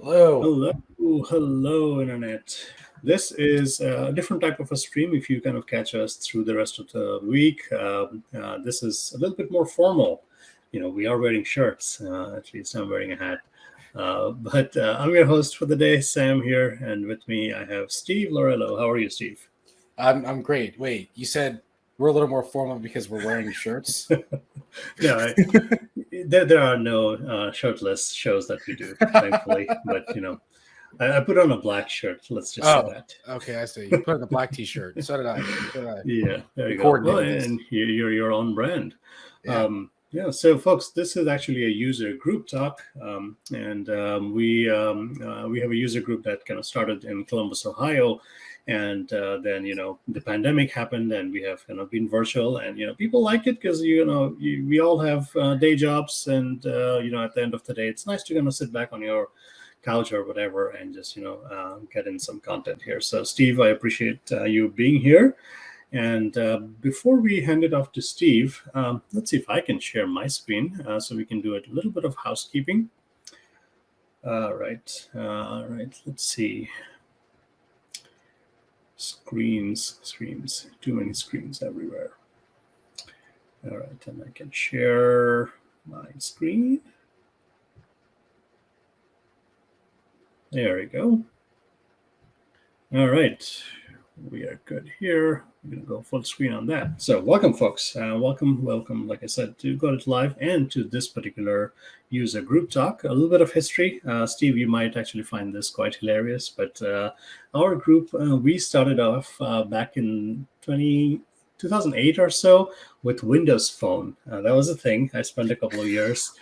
Hello. Hello, hello, Internet. This is a different type of a stream. If you kind of catch us through the rest of the week, this is a little bit more formal. We are wearing shirts. At least I'm wearing a hat. But I'm your host for the day, Sam here, and with me I have Steve Lorello. How are you, Steve? I'm great. Wait, you said we're a little more formal because we're wearing shirts? No, there are no shirtless shows that we do, thankfully. But I put on a black shirt. Let's just say Oh, that. okay, I see. You put on the black t-shirt. So did I. Yeah, there We you go. Well, coordinated this. and you're your own brand. Yeah. Yeah, so folks, this is actually a user group talk, and we have a user group that kind of started in Columbus, Ohio, and then the pandemic happened, and we have been virtual, and people like it because we all have day jobs, and at the end of the day, it's nice to sit back on your couch or whatever and just get in some content here. So Steve, I appreciate you being here. And before we hand it off to Steve, let's see if I can share my screen so we can do a little bit of housekeeping. All right. Let's see. Screens. Too many screens everywhere. All right, and I can share my screen. There we go. All right. We are good here. We're going to go full screen on that. So welcome, folks. Welcome, like I said, to Go to Live and to this particular user group talk. A little bit of history. Steve, you might actually find this quite hilarious, but our group, we started off back in 2008 or so with Windows Phone. That was a thing. I spent a couple of years.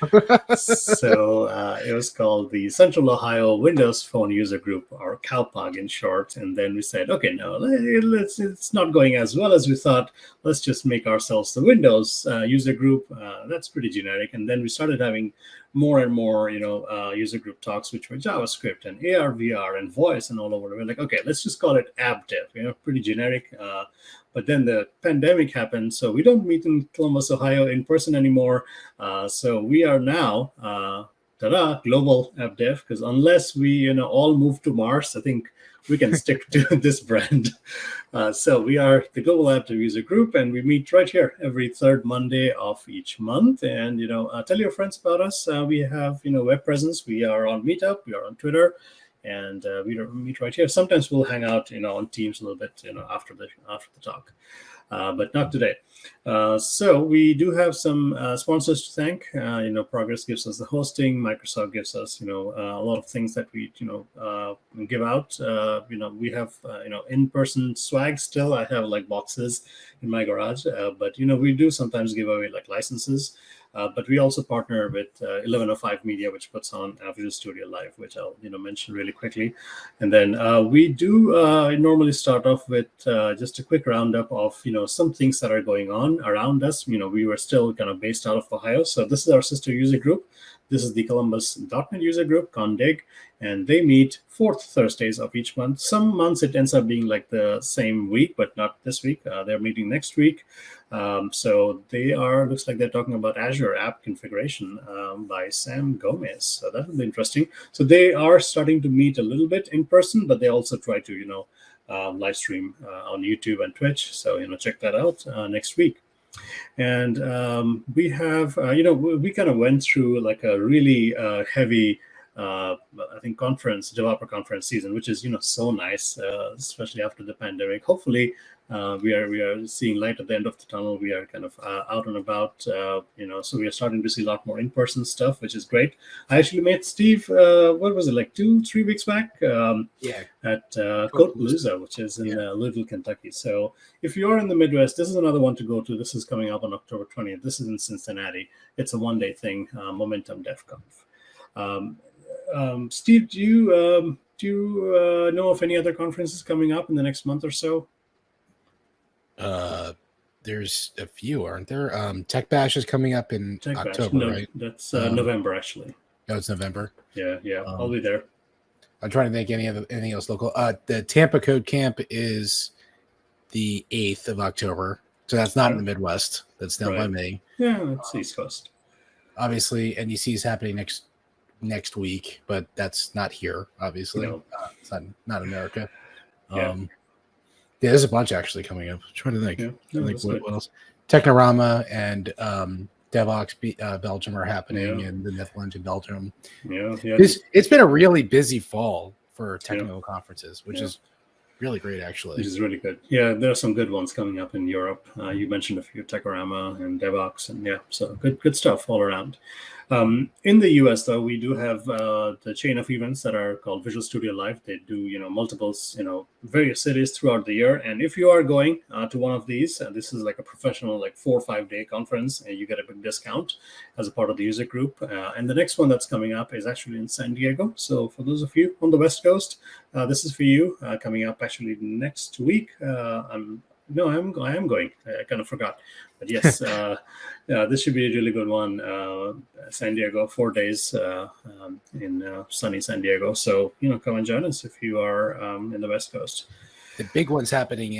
So it was called the Central Ohio Windows Phone User Group, or CalPOG in short. And then we said, okay, no, it's not going as well as we thought. Let's just make ourselves the Windows user group. That's pretty generic. And then we started having more and more, user group talks, which were JavaScript and AR, VR, and voice and all over. We're like, okay, let's just call it app dev. Pretty generic. But then the pandemic happened, so we don't meet in Columbus, Ohio in person anymore. So we are now, global app dev, because unless we all move to Mars, I think we can stick to this brand. So we are the Global App Dev User Group, and we meet right here every third Monday of each month. And tell your friends about us. We have web presence. We are on Meetup. We are on Twitter. And we meet right here. Sometimes we'll hang out, on Teams a little bit, after the talk, but not today. So we do have some sponsors to thank. Progress gives us the hosting. Microsoft gives us, a lot of things that we, give out. We have, in-person swag still. I have like boxes in my garage, but we do sometimes give away like licenses. But we also partner with 1105 Media, which puts on Visual Studio Live, which I'll mention really quickly. And then we do normally start off with just a quick roundup of some things that are going on around us. We were still kind of based out of Ohio, so this is our sister user group. This is the Columbus.NET user group, Condig, and they meet fourth Thursdays of each month. Some months it ends up being like the same week, but not this week. They're meeting next week. So they looks like they're talking about Azure app configuration by Sam Gomez. So that will be interesting. So they are starting to meet a little bit in person, but they also try to, live stream on YouTube and Twitch. So, check that out next week. And we have, we kind of went through like a really heavy, I think, developer conference season, which is, so nice, especially after the pandemic. Hopefully, we are seeing light at the end of the tunnel. We are kind of out and about, so we are starting to see a lot more in-person stuff, which is great. I actually met Steve, what was it, like 2-3 weeks back? At Codepalooza, which is in Louisville, Kentucky. So if you are in the Midwest, this is another one to go to. This is coming up on October 20th. This is in Cincinnati. It's a one-day thing, Momentum DevConf. Steve, do you know of any other conferences coming up in the next month or so? There's a few, aren't there? Tech Bash is coming up in October, right? That's November, actually. Oh, it's November. Yeah. I'll be there. I'm trying to think anything else local. The Tampa Code Camp is the 8th of October, so that's not in the Midwest. That's down by me. Yeah, it's East Coast. Obviously, NEC is happening next next week, but that's not here, obviously. No. It's not America. Yeah. Yeah, there's a bunch actually coming up. I'm trying to think. Yeah. No, that's good. What else? Technorama and Devox Belgium are happening, and the Netherlands and Belgium. Yeah. It's been a really busy fall for technical conferences, which is really great, actually. Which is really good. Yeah, there are some good ones coming up in Europe. You mentioned a few, Techorama and Devox, and so good stuff all around. In the US, though, we do have the chain of events that are called Visual Studio Live. They do, multiples, various cities throughout the year. And if you are going to one of these, this is like a professional, 4 or 5 day conference, and you get a big discount as a part of the user group. And the next one that's coming up is actually in San Diego. So for those of you on the West Coast, this is for you. Coming up actually next week. I am going. I kind of forgot, but yes, this should be a really good one. San Diego, 4 days in sunny San Diego. So come and join us if you are in the West Coast. The big one's happening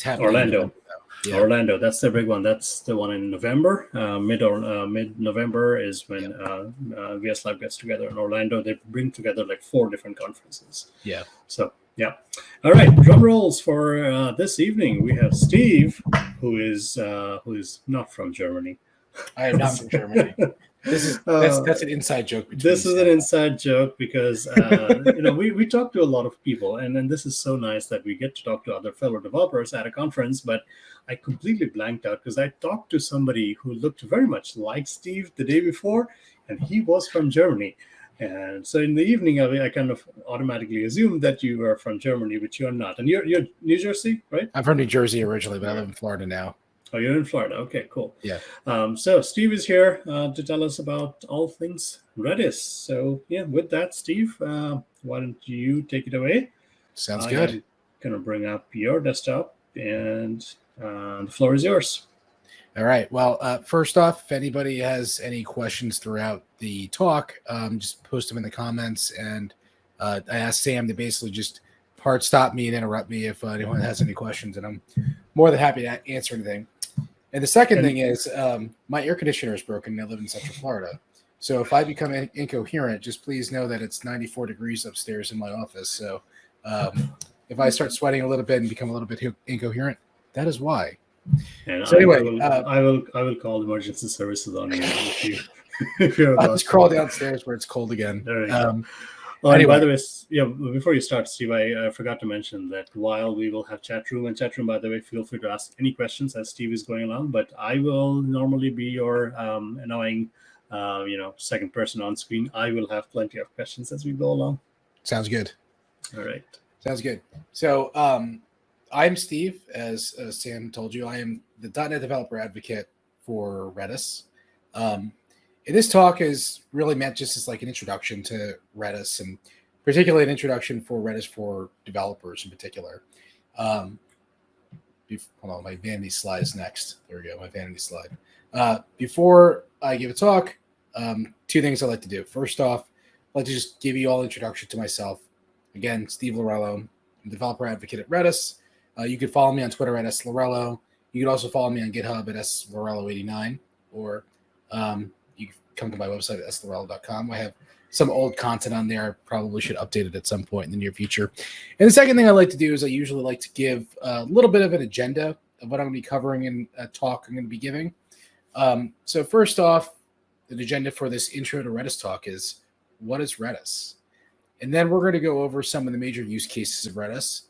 Orlando. Yeah. Orlando, that's the big one. That's the one in November. Mid November is when VS Lab gets together in Orlando. They bring together 4 different conferences. Yeah. So yeah. All right. Drum rolls for this evening. We have Steve, who is not from Germany. I am not from Germany. That's an inside joke. This is an inside joke because we talk to a lot of people, and then this is so nice that we get to talk to other fellow developers at a conference. But I completely blanked out because I talked to somebody who looked very much like Steve the day before, and he was from Germany. And so in the evening, I kind of automatically assumed that you are from Germany, but you're not. And you're New Jersey, right? I'm from New Jersey originally, but I live in Florida now. Oh, you're in Florida. Okay, cool. Yeah. So Steve is here to tell us about all things Redis. So with that, Steve, why don't you take it away? Sounds good. I'm going to bring up your desktop, and the floor is yours. All right. Well, first off, if anybody has any questions throughout the talk, just post them in the comments. And I asked Sam to basically just hard stop me and interrupt me if anyone has any questions, and I'm more than happy to answer anything. And the second thing is my air conditioner is broken, and I live in Central Florida. So if I become incoherent, just please know that it's 94 degrees upstairs in my office. So if I start sweating a little bit and become a little bit incoherent, that is why. And so anyway, I will call emergency services on you if you're I'll just crawl downstairs where it's cold again. There you go. Anyway. By the way, before you start, Steve, I forgot to mention that while we will have chat room, by the way, feel free to ask any questions as Steve is going along. But I will normally be your annoying, second person on screen. I will have plenty of questions as we go along. Sounds good. All right. Sounds good. So I'm Steve, as Sam told you. I am the .NET Developer Advocate for Redis. And this talk is really meant just as like an introduction to Redis, and particularly an introduction for Redis for developers in particular. Hold on, my vanity slide is next. There we go, my vanity slide. Before I give a talk, 2 things I like to do. First off, I'd like to just give you all an introduction to myself. Again, Steve Lorello, I'm Developer Advocate at Redis. You can follow me on Twitter at slorello. You can also follow me on GitHub at slorello89, or you can come to my website at slorello.com. I have some old content on there. Probably should update it at some point in the near future. And the second thing I like to do is I usually like to give a little bit of an agenda of what I'm going to be covering in a talk I'm going to be giving. So first off, the agenda for this intro to Redis talk is, what is Redis? And then we're going to go over some of the major use cases of Redis.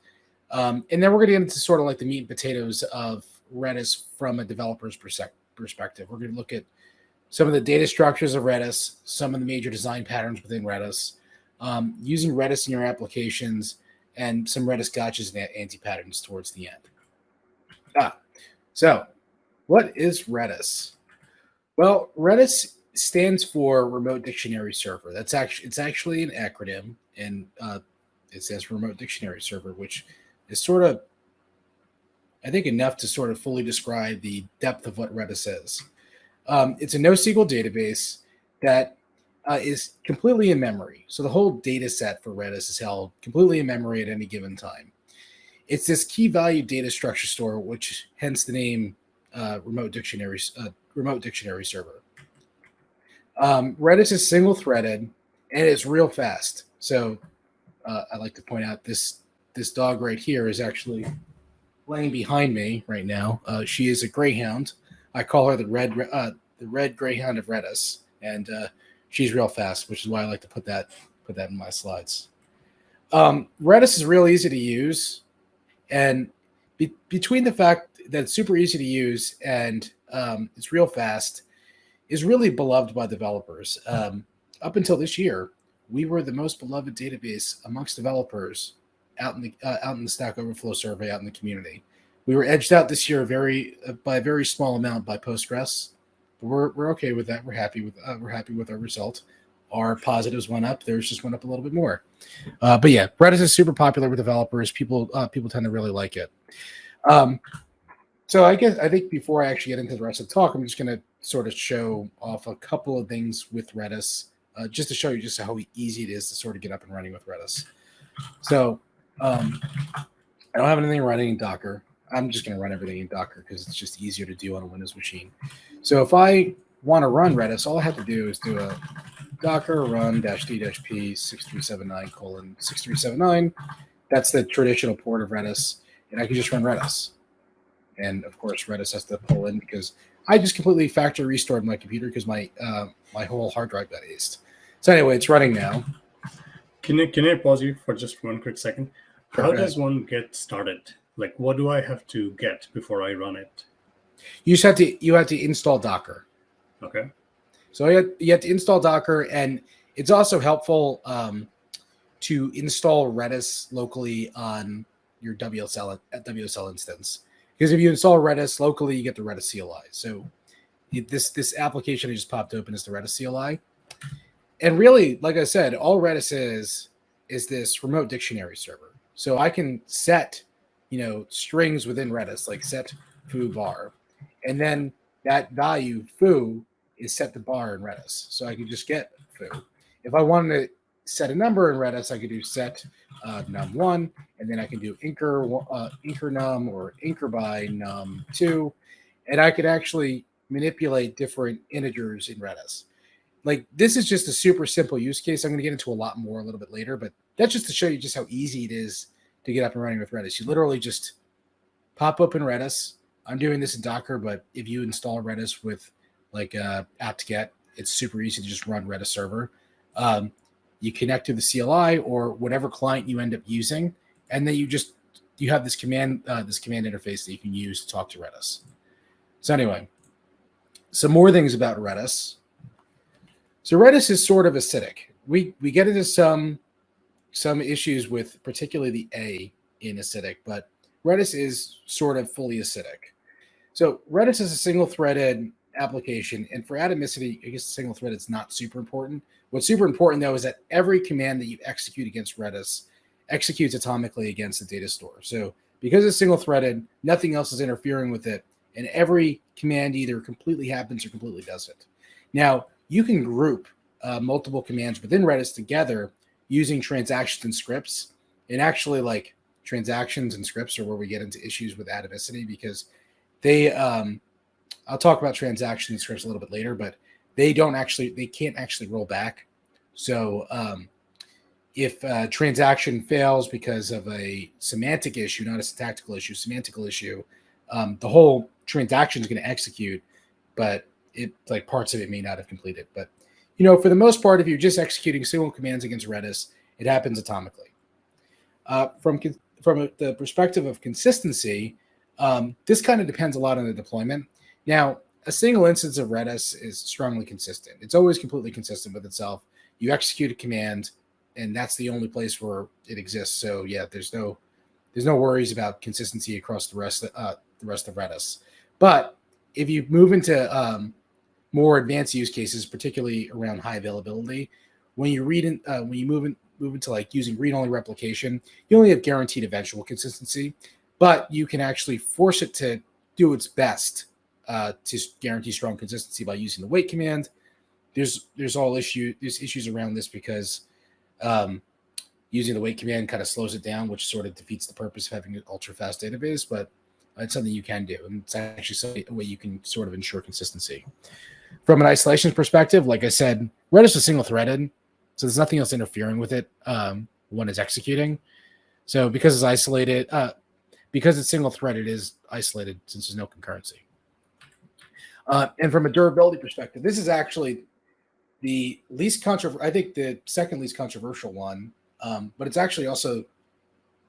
And then we're going to get into sort of like the meat and potatoes of Redis from a developer's perspective. We're going to look at some of the data structures of Redis, some of the major design patterns within Redis, using Redis in your applications, and some Redis gotchas and anti-patterns towards the end. So what is Redis? Well, Redis stands for Remote Dictionary Server. It's actually an acronym, and it says Remote Dictionary Server, which is sort of, I think, enough to sort of fully describe the depth of what Redis is. It's a NoSQL database that is completely in memory. So the whole data set for Redis is held completely in memory at any given time. It's this key value data structure store, which hence the name Remote Dictionary Server. Redis is single-threaded, and it's real fast. So I'd like to point out this dog right here is actually laying behind me right now. She is a greyhound. I call her the red greyhound of Redis, and she's real fast, which is why I like to put that in my slides. Redis is real easy to use, and between the fact that it's super easy to use and it's real fast, is really beloved by developers. Up until this year, we were the most beloved database amongst developers out in the Stack Overflow survey out in the community. We were edged out this year by a very small amount by Postgres, but we're okay with that. We're happy with our result. Our positives went up. Theirs just went up a little bit more. But yeah, Redis is super popular with developers. People tend to really like it. So I think before I actually get into the rest of the talk, I'm just going to sort of show off a couple of things with Redis, just to show you just how easy it is to sort of get up and running with Redis. So I don't have anything running in Docker. I'm just going to run everything in Docker because it's just easier to do on a Windows machine. So if I want to run Redis, all I have to do is do a Docker run -d-p 6379:6379. That's the traditional port of Redis, and I can just run Redis. And of course, Redis has to pull in because I just completely factory restored my computer because my whole hard drive got aced. So anyway, it's running now. Can I pause you for just one quick second? How does one get started? Like, what do I have to get before I run it? You have to install Docker. Okay. So you have to install Docker, and it's also helpful to install Redis locally on your WSL instance. Because if you install Redis locally, you get the Redis CLI. So this application I just popped open is the Redis CLI. And really, like I said, all Redis is this remote dictionary server. So I can set, strings within Redis, like set foo var. And then that value foo is set to bar in Redis. So I can just get foo. If I wanted to set a number in Redis, I could do set num1, and then I can do incr num or incr by num2, and I could actually manipulate different integers in Redis. Like, this is just a super simple use case. I'm going to get into a lot more a little bit later, but that's just to show you just how easy it is to get up and running with Redis. You literally just pop open Redis. I'm doing this in Docker, but if you install Redis with like apt-get, it's super easy to just run Redis server. You connect to the CLI or whatever client you end up using, and then you have this command interface that you can use to talk to Redis. So anyway, some more things about Redis. So Redis is sort of acidic. We get into some issues with particularly the A in acidic, but Redis is sort of fully acidic. So Redis is a single-threaded application, and for atomicity, I guess single-threaded is not super important. What's super important, though, is that every command that you execute against Redis executes atomically against the data store. So because it's single-threaded, nothing else is interfering with it, and every command either completely happens or completely doesn't. Now, you can group multiple commands within Redis together using transactions and scripts, and actually, like, transactions and scripts are where we get into issues with atomicity because they I'll talk about transactions and scripts a little bit later, but they can't actually roll back. So if a transaction fails because of a semantic issue, not a syntactical issue, semantical issue, the whole transaction is going to execute, but parts of it may not have completed. But for the most part, if you're just executing single commands against Redis, it happens atomically. From the perspective of consistency, this kind of depends a lot on the deployment. Now, a single instance of Redis is strongly consistent. It's always completely consistent with itself. You execute a command, and that's the only place where it exists. So yeah, there's no worries about consistency across the rest of Redis. But if you move into more advanced use cases, particularly around high availability, when you move into like using read-only replication, you only have guaranteed eventual consistency, but you can actually force it to do its best to guarantee strong consistency by using the wait command. There's issues around this because using the wait command kind of slows it down, which sort of defeats the purpose of having an ultra-fast database, but it's something you can do, and it's actually a way you can sort of ensure consistency. From an isolation perspective, like I said, Redis is single-threaded, so there's nothing else interfering with it when it's executing. So because it's isolated, because it's single-threaded, it is isolated since there's no concurrency. And from a durability perspective, this is actually the least controversial. I think the second least controversial one, but it's actually also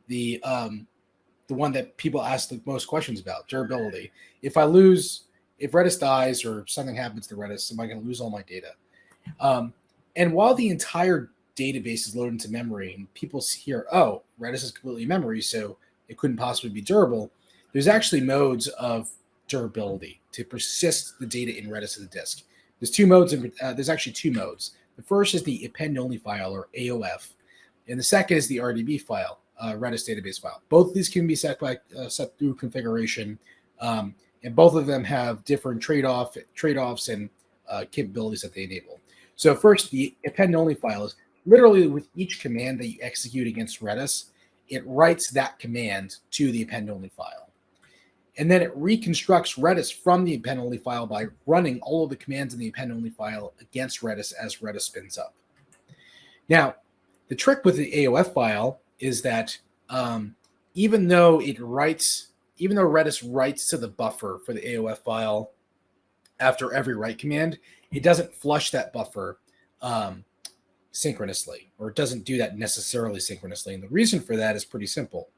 the one that people ask the most questions about: durability. If Redis dies or something happens to Redis, am I going to lose all my data? And while the entire database is loaded into memory, and people hear, "Oh, Redis is completely in memory, so it couldn't possibly be durable," there's actually modes of durability to persist the data in Redis to the disk. There's two modes. There's actually two modes. The first is the append-only file, or AOF, and the second is the Rdb file, Redis database file. Both of these can be set through configuration, and both of them have different trade-offs and capabilities that they enable. So first, the append-only file is literally with each command that you execute against Redis, it writes that command to the append-only file. And then it reconstructs Redis from the append-only file by running all of the commands in the append-only file against Redis as Redis spins up. Now, the trick with the AOF file is that even though Redis writes to the buffer for the AOF file after every write command, it doesn't flush that buffer synchronously, or it doesn't do that necessarily synchronously. And the reason for that is pretty simple.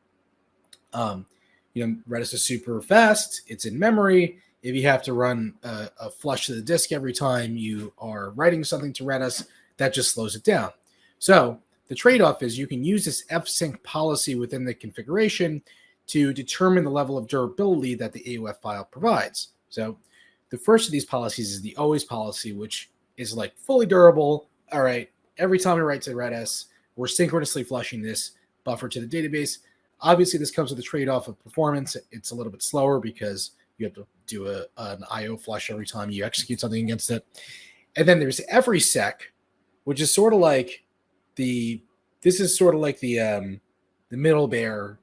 Redis is super fast. It's in memory. If you have to run a flush to the disk every time you are writing something to Redis, that just slows it down. So the trade-off is you can use this fsync policy within the configuration to determine the level of durability that the AOF file provides. So the first of these policies is the always policy, which is like fully durable. All right, every time we write to Redis, we're synchronously flushing this buffer to the database. Obviously, this comes with a trade-off of performance. It's a little bit slower because you have to do an IO flush every time you execute something against it. And then there's every sec, which is sort of like the middle bear,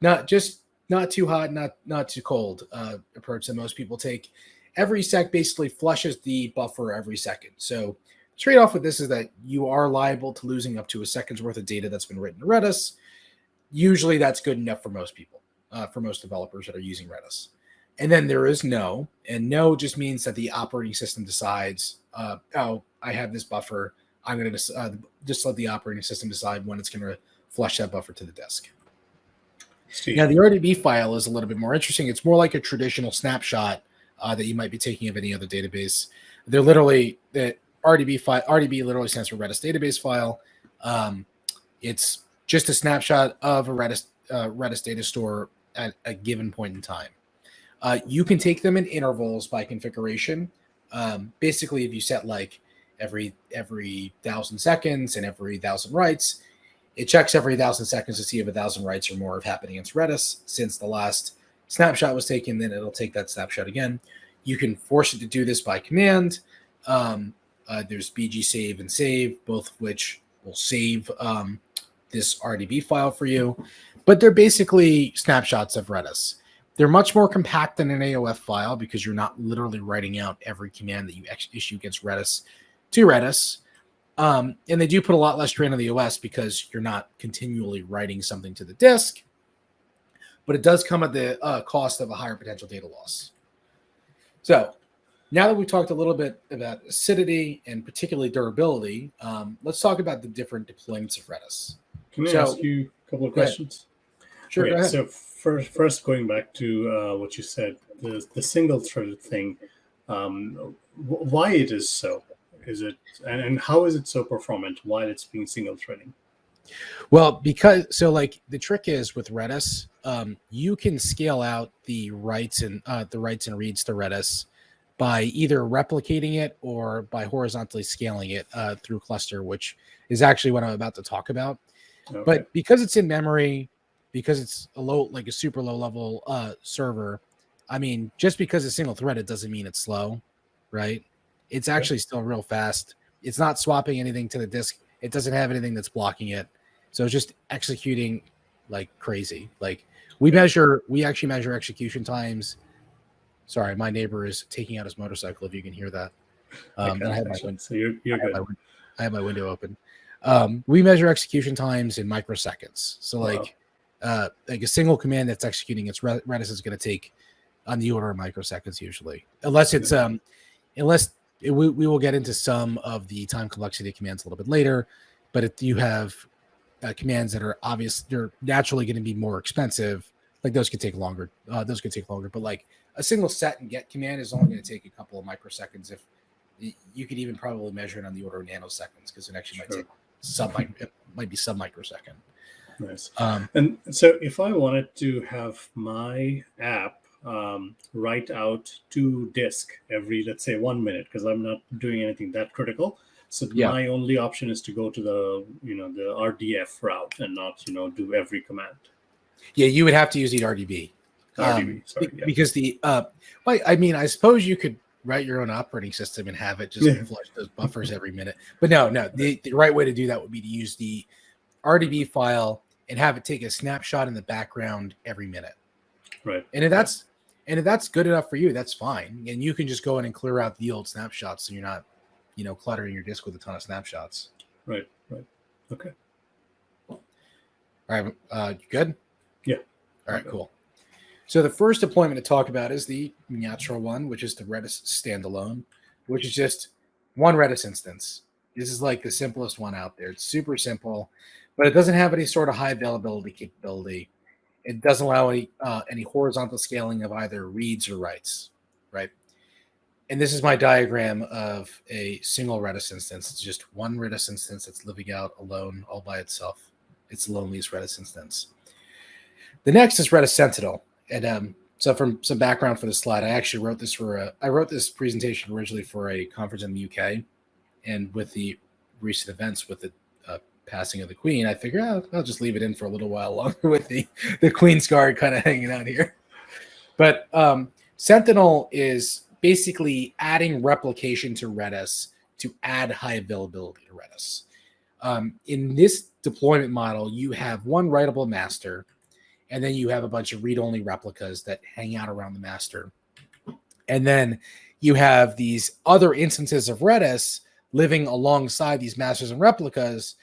not too hot, not too cold approach that most people take. Every sec basically flushes the buffer every second. So the trade-off with this is that you are liable to losing up to a second's worth of data that's been written to Redis. Usually that's good enough for most people, for most developers that are using Redis. And then there is no, and no just means that the operating system decides, I have this buffer. I'm going to just let the operating system decide when it's going to flush that buffer to the disk. Now, the Rdb file is a little bit more interesting. It's more like a traditional snapshot that you might be taking of any other database. They're literally, the Rdb file, Rdb literally stands for Redis database file. It's just a snapshot of a Redis data store at a given point in time. You can take them in intervals by configuration. Basically, if you set like every 1,000 seconds and every 1,000 writes, it checks every 1,000 seconds to see if 1,000 writes or more have happened against Redis. Since the last snapshot was taken, then it'll take that snapshot again. You can force it to do this by command. There's bg save and save, both of which will save this Rdb file for you. But they're basically snapshots of Redis. They're much more compact than an AOF file because you're not literally writing out every command that you issue against Redis to Redis. And they do put a lot less strain on the OS because you're not continually writing something to the disk. But it does come at the cost of a higher potential data loss. So now that we've talked a little bit about acidity and particularly durability, let's talk about the different deployments of Redis. Can I ask you a couple of questions? Sure, okay, go ahead. So first going back to what you said, the single-threaded thing, why it is so? Is it and how is it so performant while it's being single-threading? Well, because the trick is with Redis, you can scale out the writes and reads to Redis by either replicating it or by horizontally scaling it through Cluster, which is actually what I'm about to talk about. Okay. But because it's in memory, because it's a super low level server, I mean, just because it's single threaded doesn't mean it's slow, right? It's actually still real fast. It's not swapping anything to the disk. It doesn't have anything that's blocking it. So it's just executing like crazy. Like we actually measure execution times Sorry, my neighbor is taking out his motorcycle. If you can hear that, I and I can't have my actually. So you're good. I have my window open. We measure execution times in microseconds. So like a single command that's executing its Redis is going to take on the order of microseconds usually, unless it's we will get into some of the time complexity commands a little bit later. But if you have commands that are obvious, they're naturally going to be more expensive. Like those could take longer. But like a single set and get command is only going to take a couple of microseconds. If you could even probably measure it on the order of nanoseconds, because it actually might take it might be sub microsecond. Nice. And so if I wanted to have my app write out to disk every, let's say, 1 minute, because I'm not doing anything that critical. So my only option is to go to the the RDF route and not do every command. Yeah, you would have to use the RDB. Because the I mean, I suppose you could write your own operating system and have it just flush those buffers every minute. But no, the right way to do that would be to use the RDB file and have it take a snapshot in the background every minute. Right. And if that's good enough for you, that's fine. And you can just go in and clear out the old snapshots so you're not, cluttering your disk with a ton of snapshots. Right. Okay. All right. You good? Yeah. All right, cool. So the first deployment to talk about is the natural one, which is the Redis Standalone, which is just one Redis instance. This is like the simplest one out there. It's super simple, but it doesn't have any sort of high availability capability. It doesn't allow any horizontal scaling of either reads or writes, right? And this is my diagram of a single Redis instance. It's just one Redis instance that's living out alone, all by itself. It's the loneliest Redis instance. The next is Redis Sentinel. And so from some background for this slide, I actually wrote this presentation originally for a conference in the UK. And with the recent events with the passing of the Queen, I figured I'll just leave it in for a little while longer with the Queen's Guard kind of hanging out here. But Sentinel is basically adding replication to Redis to add high availability to Redis. In this deployment model, you have one writable master, and then you have a bunch of read-only replicas that hang out around the master. And then you have these other instances of Redis living alongside these masters and replicas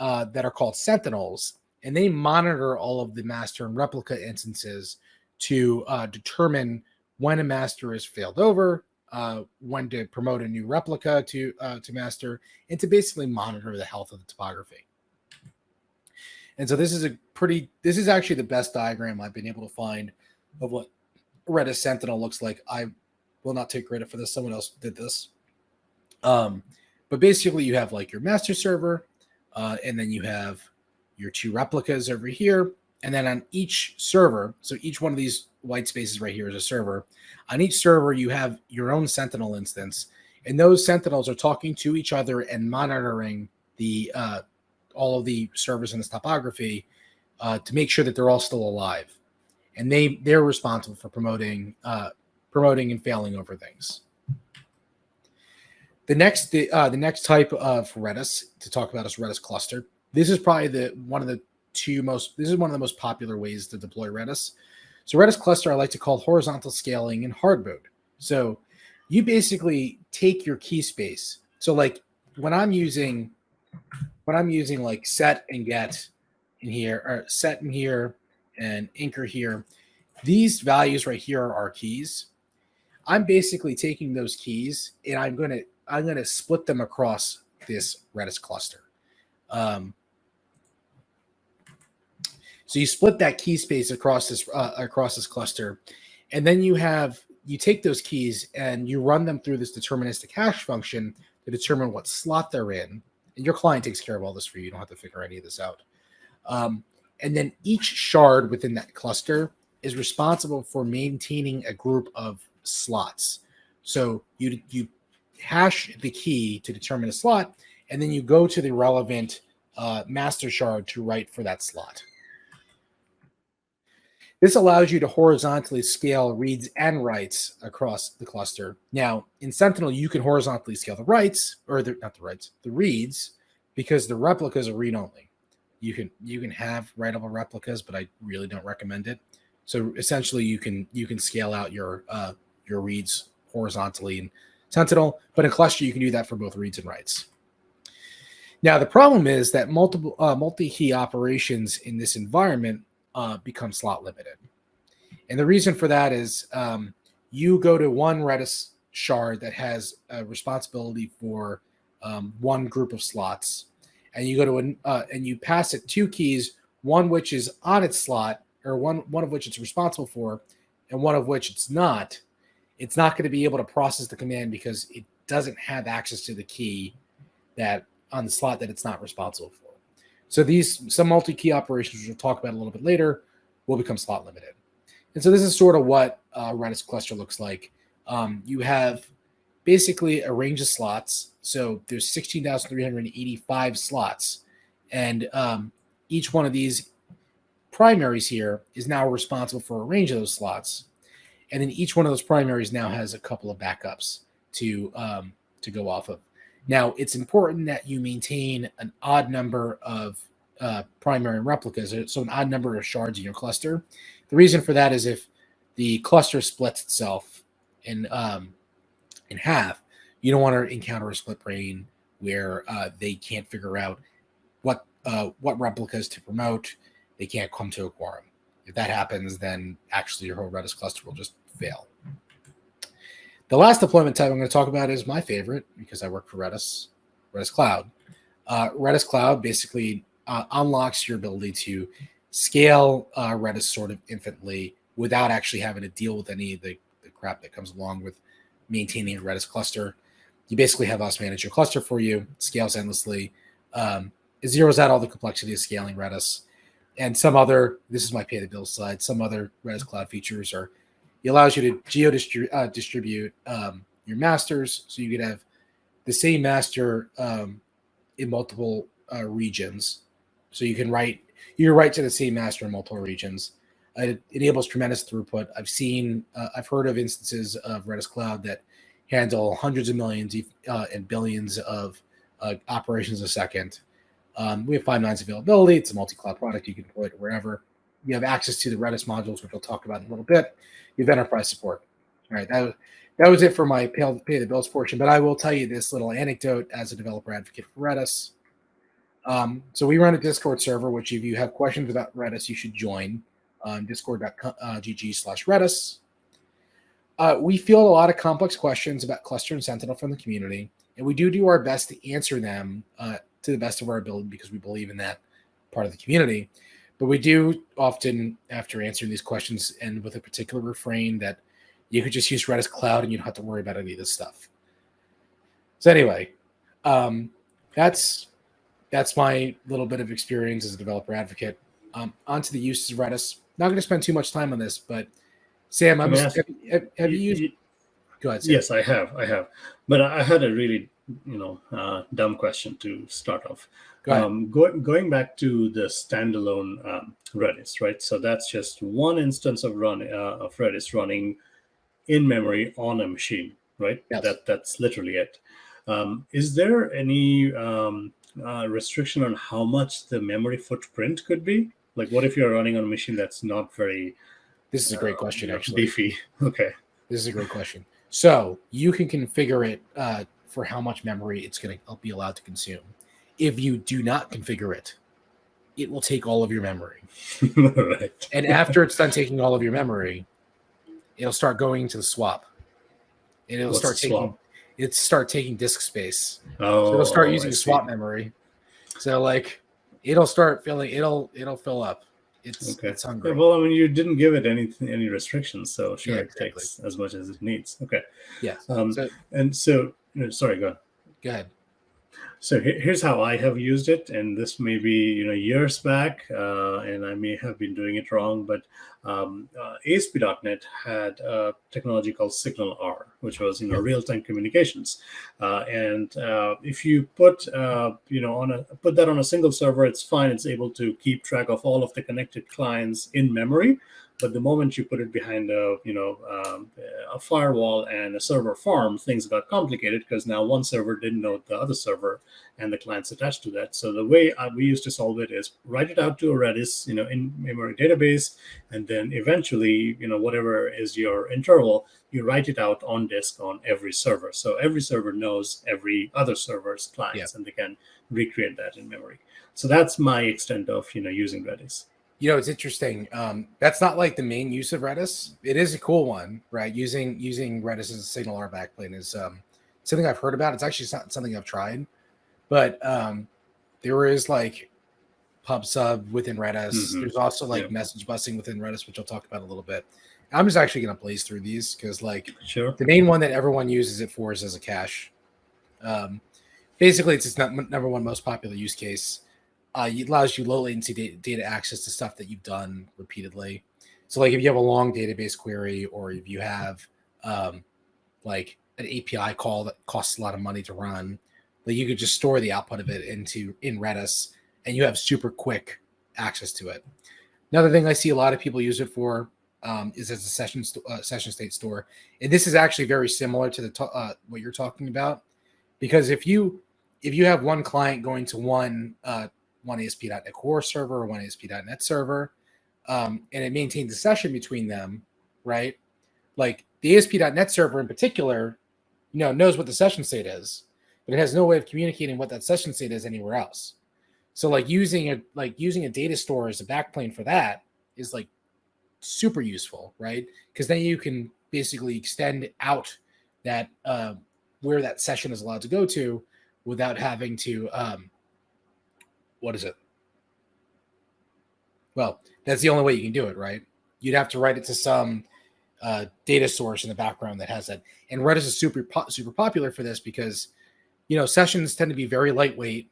that are called Sentinels. And they monitor all of the master and replica instances to determine when a master has failed over, when to promote a new replica to master, and to basically monitor the health of the topography. And so this is actually the best diagram I've been able to find of what Redis Sentinel looks like. I will not take credit for this. Someone else did this. But basically you have like your master server, and then you have your two replicas over here. And then on each server, so each one of these white spaces right here is a server. On each server, you have your own Sentinel instance. And those Sentinels are talking to each other and monitoring the all of the servers in this topography to make sure that they're all still alive, and they're responsible for promoting and failing over things. The next type of Redis to talk about is Redis Cluster. This is probably one of the most popular ways to deploy Redis. So Redis Cluster I like to call horizontal scaling in hard mode. So you basically take your key space. So like when I'm using like set and get in here, or set in here and anchor here, these values right here are our keys. I'm basically taking those keys and I'm gonna split them across this Redis cluster. So you split that key space across this cluster, and then you take those keys and you run them through this deterministic hash function to determine what slot they're in. And your client takes care of all this for you. You don't have to figure any of this out. And then each shard within that cluster is responsible for maintaining a group of slots. So you hash the key to determine a slot, and then you go to the relevant master shard to write for that slot. This allows you to horizontally scale reads and writes across the cluster. Now, in Sentinel, you can horizontally scale the writes, or the reads, because the replicas are read-only. You can have writable replicas, but I really don't recommend it. So essentially, you can scale out your your reads horizontally in Sentinel, but in Cluster, you can do that for both reads and writes. Now, the problem is that multi-key operations in this environment become slot limited. And the reason for that is you go to one Redis shard that has a responsibility for one group of slots, and you go to and you pass it 2 keys, one which is on its slot, or one of which it's responsible for, and one of which it's not. It's not going to be able to process the command because it doesn't have access to the key that on the slot that it's not responsible for. So some multi-key operations, which we'll talk about a little bit later, will become slot limited. And so this is sort of what Redis Cluster looks like. You have basically a range of slots. So there's 16,385 slots. And each one of these primaries here is now responsible for a range of those slots. And then each one of those primaries now has a couple of backups to go off of. Now, it's important that you maintain an odd number of primary replicas, so an odd number of shards in your cluster. The reason for that is if the cluster splits itself in half, you don't want to encounter a split brain where they can't figure out what replicas to promote. They can't come to a quorum. If that happens, then actually your whole Redis cluster will just fail. The last deployment type I'm going to talk about is my favorite because I work for Redis Cloud. Redis Cloud basically unlocks your ability to scale Redis sort of infinitely without actually having to deal with any of the crap that comes along with maintaining a Redis cluster. You basically have us manage your cluster for you. It scales endlessly. It zeroes out all the complexity of scaling Redis. And this is my pay the bill slide, some other Redis Cloud features are, it allows you to geo-distribute your masters. So you could have the same master in multiple regions. So you can write to the same master in multiple regions. It enables tremendous throughput. I've heard of instances of Redis Cloud that handle hundreds of millions and billions of operations a second. We have 5 nines availability. It's a multi-cloud product. You can deploy it wherever. You have access to the Redis modules, which we'll talk about in a little bit. You have enterprise support. All right, that was it for my pay the bills portion. But I will tell you this little anecdote as a developer advocate for Redis. So we run a Discord server, which if you have questions about Redis, you should join on discord.gg/Redis. We field a lot of complex questions about Cluster and Sentinel from the community, and we do our best to answer them to the best of our ability because we believe in that part of the community. But we do often, after answering these questions, end with a particular refrain that you could just use Redis Cloud and you don't have to worry about any of this stuff. So anyway, that's my little bit of experience as a developer advocate. Onto the uses of Redis. Not going to spend too much time on this, but Sam, have you used? Go ahead, Sam. Yes, I have. But I had a really dumb question to start off. Going back to the standalone Redis, right? So that's just one instance of Redis running in memory on a machine, right? Yes. That's literally it. Is there any restriction on how much the memory footprint could be? Like, what if you're running on a machine that's not very? This is a great question, actually. Beefy. Okay. This is a great question. So you can configure it for how much memory it's going to be allowed to consume. If you do not configure it, it will take all of your memory. Right. And after it's done taking all of your memory, it'll start going to the swap. And it'll start taking disk space. Oh, so it'll start using swap memory. So it'll start filling. It'll fill up. It's hungry. Yeah, well, I mean, you didn't give it any restrictions, so sure, exactly. It takes as much as it needs. Okay. Yeah. Sorry, go ahead. Go ahead. So here's how I have used it, and this may be years back, and I may have been doing it wrong, but ASP.NET had a technology called Signal R, which was real-time communications, and if you put that on a single server, it's fine. It's able to keep track of all of the connected clients in memory, But the moment you put it behind a firewall and a server farm, things got complicated because now one server didn't know the other server and the clients attached to that. So the way we used to solve it is write it out to a Redis, in-memory database, and then eventually, whatever is your interval, you write it out on disk on every server. So every server knows every other server's clients, and they can recreate that in memory. So that's my extent of using Redis. It's interesting. That's not like the main use of Redis. It is a cool one, right? Using Redis as a signal R backplane is something I've heard about. It's actually not something I've tried, but there is like pub sub within Redis. Mm-hmm. There's also like message busing within Redis, which I'll talk about a little bit. I'm just actually going to blaze through these because the main one that everyone uses it for is as a cache. Basically, it's its number one most popular use case. It allows you low latency data access to stuff that you've done repeatedly. So like if you have a long database query, or if you have like an API call that costs a lot of money to run, like you could just store the output of it in Redis, and you have super quick access to it. Another thing I see a lot of people use it for is as a session state store, and this is actually very similar to the what you're talking about, because if you have one client going to one ASP.NET Core server or one ASP.NET server, and it maintains a session between them, right? Like the ASP.NET server in particular, knows what the session state is, but it has no way of communicating what that session state is anywhere else. So like using a data store as a backplane for that is like super useful, right? Because then you can basically extend out that where that session is allowed to go to without having to what is it? Well, that's the only way you can do it, right? You'd have to write it to some data source in the background that has that. And Redis is super popular for this because, sessions tend to be very lightweight,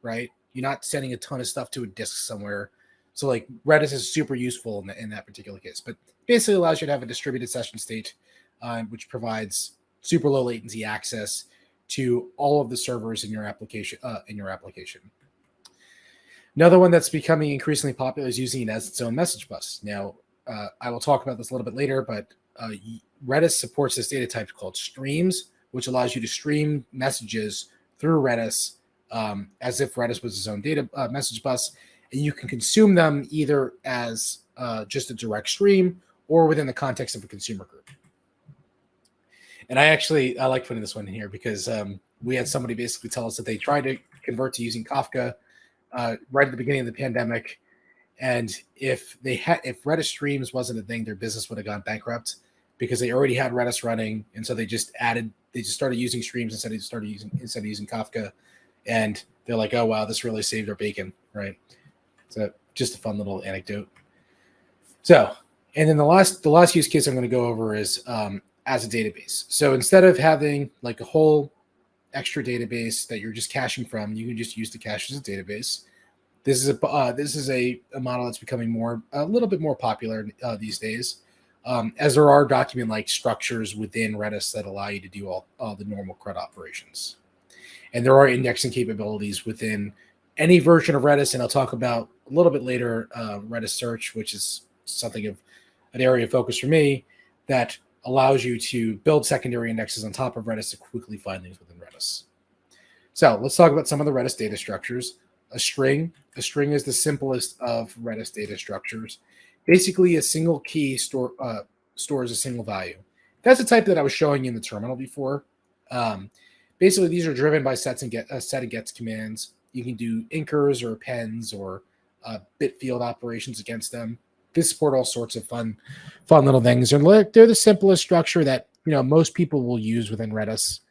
right? You're not sending a ton of stuff to a disk somewhere. So like Redis is super useful in that particular case, but basically allows you to have a distributed session state, which provides super low latency access to all of the servers in your application. Another one that's becoming increasingly popular is using it as its own message bus. Now, I will talk about this a little bit later, but Redis supports this data type called streams, which allows you to stream messages through Redis as if Redis was its own data message bus, and you can consume them either as just a direct stream or within the context of a consumer group. And I like putting this one in here because we had somebody basically tell us that they tried to convert to using Kafka right at the beginning of the pandemic, and if Redis streams wasn't a thing, their business would have gone bankrupt because they already had Redis running, and so they just started using streams instead of using Kafka, and they're like, oh wow, this really saved our bacon, right? So just a fun little anecdote. So, and then the last use case I'm going to go over is as a database. So instead of having like a whole extra database that you're just caching from, you can just use the cache as a database. This is a model that's becoming a little bit more popular these days, as there are document-like structures within Redis that allow you to do all the normal CRUD operations, and there are indexing capabilities within any version of Redis. And I'll talk about a little bit later Redis Search, which is something of an area of focus for me that allows you to build secondary indexes on top of Redis to quickly find things within Redis. So let's talk about some of the Redis data structures. A string is the simplest of Redis data structures. Basically, a single key stores a single value. That's the type that I was showing you in the terminal before. Basically, these are driven by set and gets commands. You can do inkers or appends or bit field operations against them. They support all sorts of fun little things. They're the simplest structure that most people will use within Redis.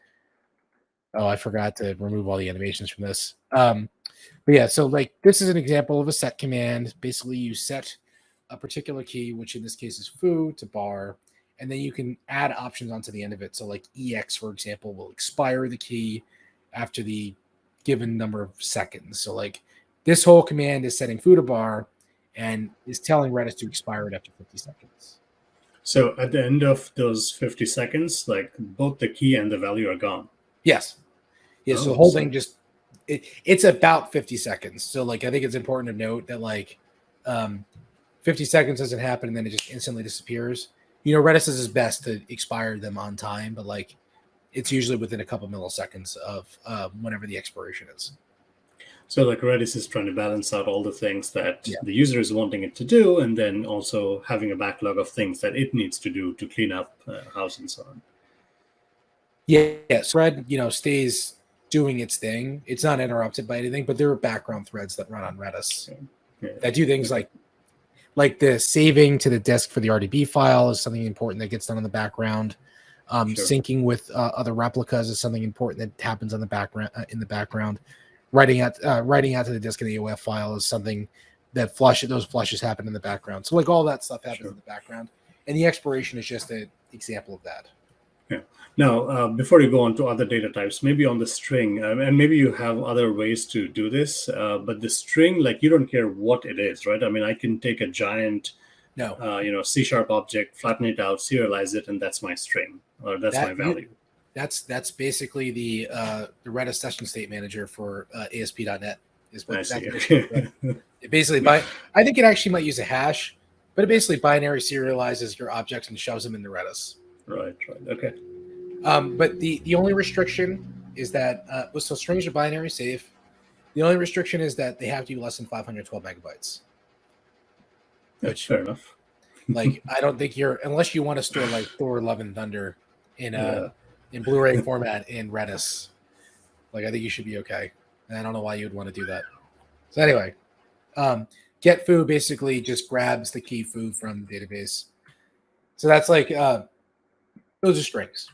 Oh, I forgot to remove all the animations from this. But yeah, so like this is an example of a set command. Basically, you set a particular key, which in this case is foo, to bar, and then you can add options onto the end of it. So like EX, for example, will expire the key after the given number of seconds. So like this whole command is setting foo to bar and is telling Redis to expire it after 50 seconds. So at the end of those 50 seconds, like both the key and the value are gone. Yes. Yeah. So the whole thing it's about 50 seconds. So like I think it's important to note that like 50 seconds doesn't happen and then it just instantly disappears. Redis is best to expire them on time, but like it's usually within a couple milliseconds of whenever the expiration is. So like Redis is trying to balance out all the things that the user is wanting it to do, and then also having a backlog of things that it needs to do to clean up house and so on. Yes, thread, stays doing its thing. It's not interrupted by anything, but there are background threads that run on Redis that do things like the saving to the disk for the Rdb file is something important that gets done in the background. Syncing with other replicas is something important that happens on the background in the background. Writing out to the disk in the EOF file is something that those flushes happen in the background. So like all that stuff happens in the background, and the expiration is just an example of that. Yeah. Now, before you go on to other data types, maybe on the string, and maybe you have other ways to do this, but the string, like you don't care what it is, right? I mean, I can take a giant, C# object, flatten it out, serialize it, and that's my string, or that's my value. That's basically the Redis session state manager for ASP.NET. It basically, I think it actually might use a hash, but it basically binary serializes your objects and shoves them into Redis. Right. Okay. But the only restriction is that so strings are binary safe. The only restriction is that they have to be less than 512 megabytes. Which fair enough. Like I don't think unless you want to store like Thor, Love and Thunder in Blu-ray format in Redis. Like I think you should be okay. And I don't know why you would want to do that. So anyway, get foo basically just grabs the key foo from the database. So that's like those are strings.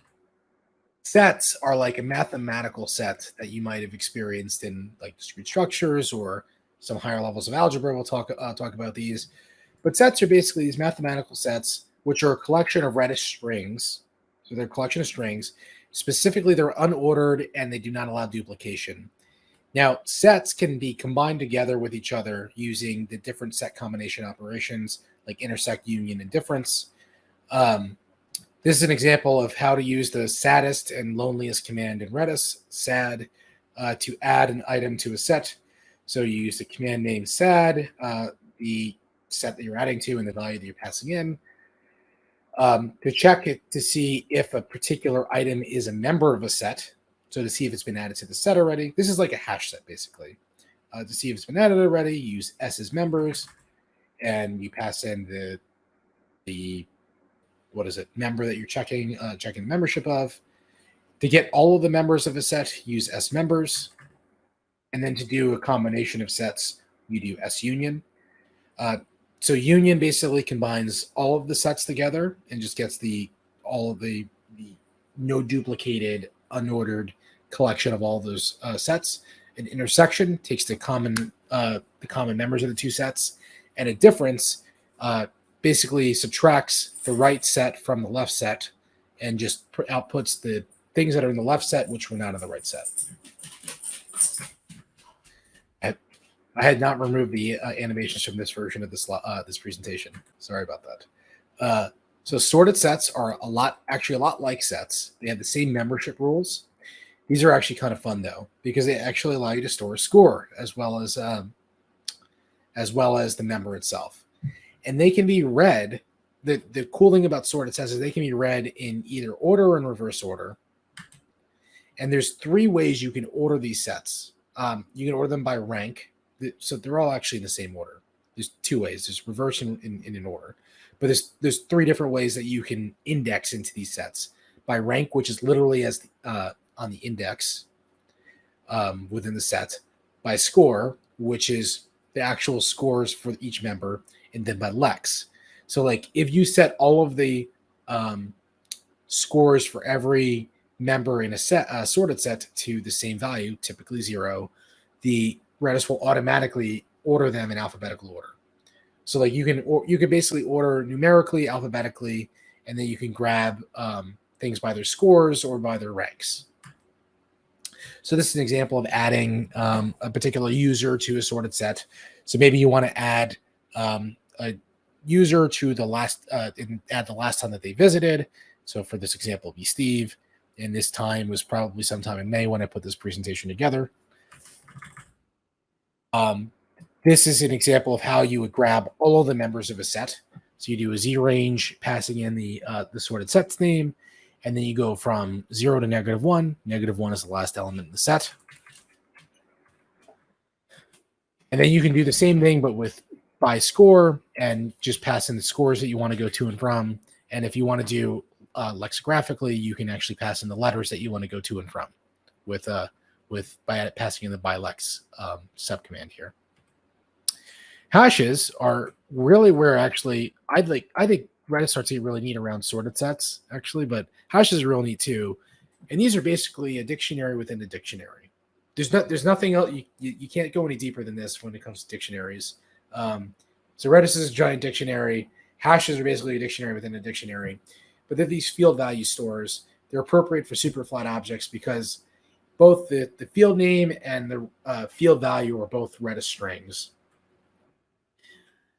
Sets are like a mathematical set that you might have experienced in like discrete structures or some higher levels of algebra. We'll talk about these. But sets are basically these mathematical sets, which are a collection of Redis strings. So they're a collection of strings. Specifically, they're unordered and they do not allow duplication. Now, sets can be combined together with each other using the different set combination operations like intersect, union, and difference. This is an example of how to use the saddest and loneliest command in Redis, sad, to add an item to a set. So you use the command name sad, the set that you're adding to, and the value that you're passing in. To check it to see if a particular item is a member of a set. So to see if it's been added to the set already. This is like a hash set, basically. To see if it's been added already, you use S as members, and you pass in the member that you're checking membership of. To get all of the members of a set, use S members. And then to do a combination of sets, you do S union. So union basically combines all of the sets together and just gets all of the no duplicated, unordered collection of all those sets. An intersection takes the common members of the two sets, and a difference basically subtracts the right set from the left set and just outputs the things that are in the left set, which were not in the right set. I had not removed the animations from this version of this presentation. Sorry about that. So sorted sets are a lot like sets. They have the same membership rules. These are actually kind of fun though, because they actually allow you to store a score as well as the member itself. And they can be read. The cool thing about sorted sets is they can be read in either order or in reverse order. And there's 3 ways you can order these sets. You can order them by rank. So they're all actually in the same order. There's 2 ways. There's reverse and in an order. But there's 3 different ways that you can index into these sets. By rank, which is literally as on the index within the set. By score, which is the actual scores for each member. And then by lex. So like if you set all of the scores for every member in a sorted set to the same value, typically 0, the Redis will automatically order them in alphabetical order. So like you can basically order numerically, alphabetically, and then you can grab things by their scores or by their ranks. So this is an example of adding a particular user to a sorted set. So maybe you want to add a user to the last and add the last time that they visited. So for this example, it'll be Steve. And this time was probably sometime in May when I put this presentation together. This is an example of how you would grab all of the members of a set. So you do a Z range, passing in the sorted sets name, and then you go from 0 to -1. -1 is the last element in the set. And then you can do the same thing, but with by score, and just pass in the scores that you want to go to and from. And if you want to do lexicographically, you can actually pass in the letters that you want to go to and from by passing in the bylex subcommand here. Hashes are really where actually I think Redis starts to get really neat around sorted sets, actually, but hashes are real neat too. And these are basically a dictionary within a dictionary. There's nothing else. You can't go any deeper than this when it comes to dictionaries. So Redis is a giant dictionary. Hashes are basically a dictionary within a dictionary. But they're these field value stores. They're appropriate for super flat objects because both the field name and the field value are both Redis strings.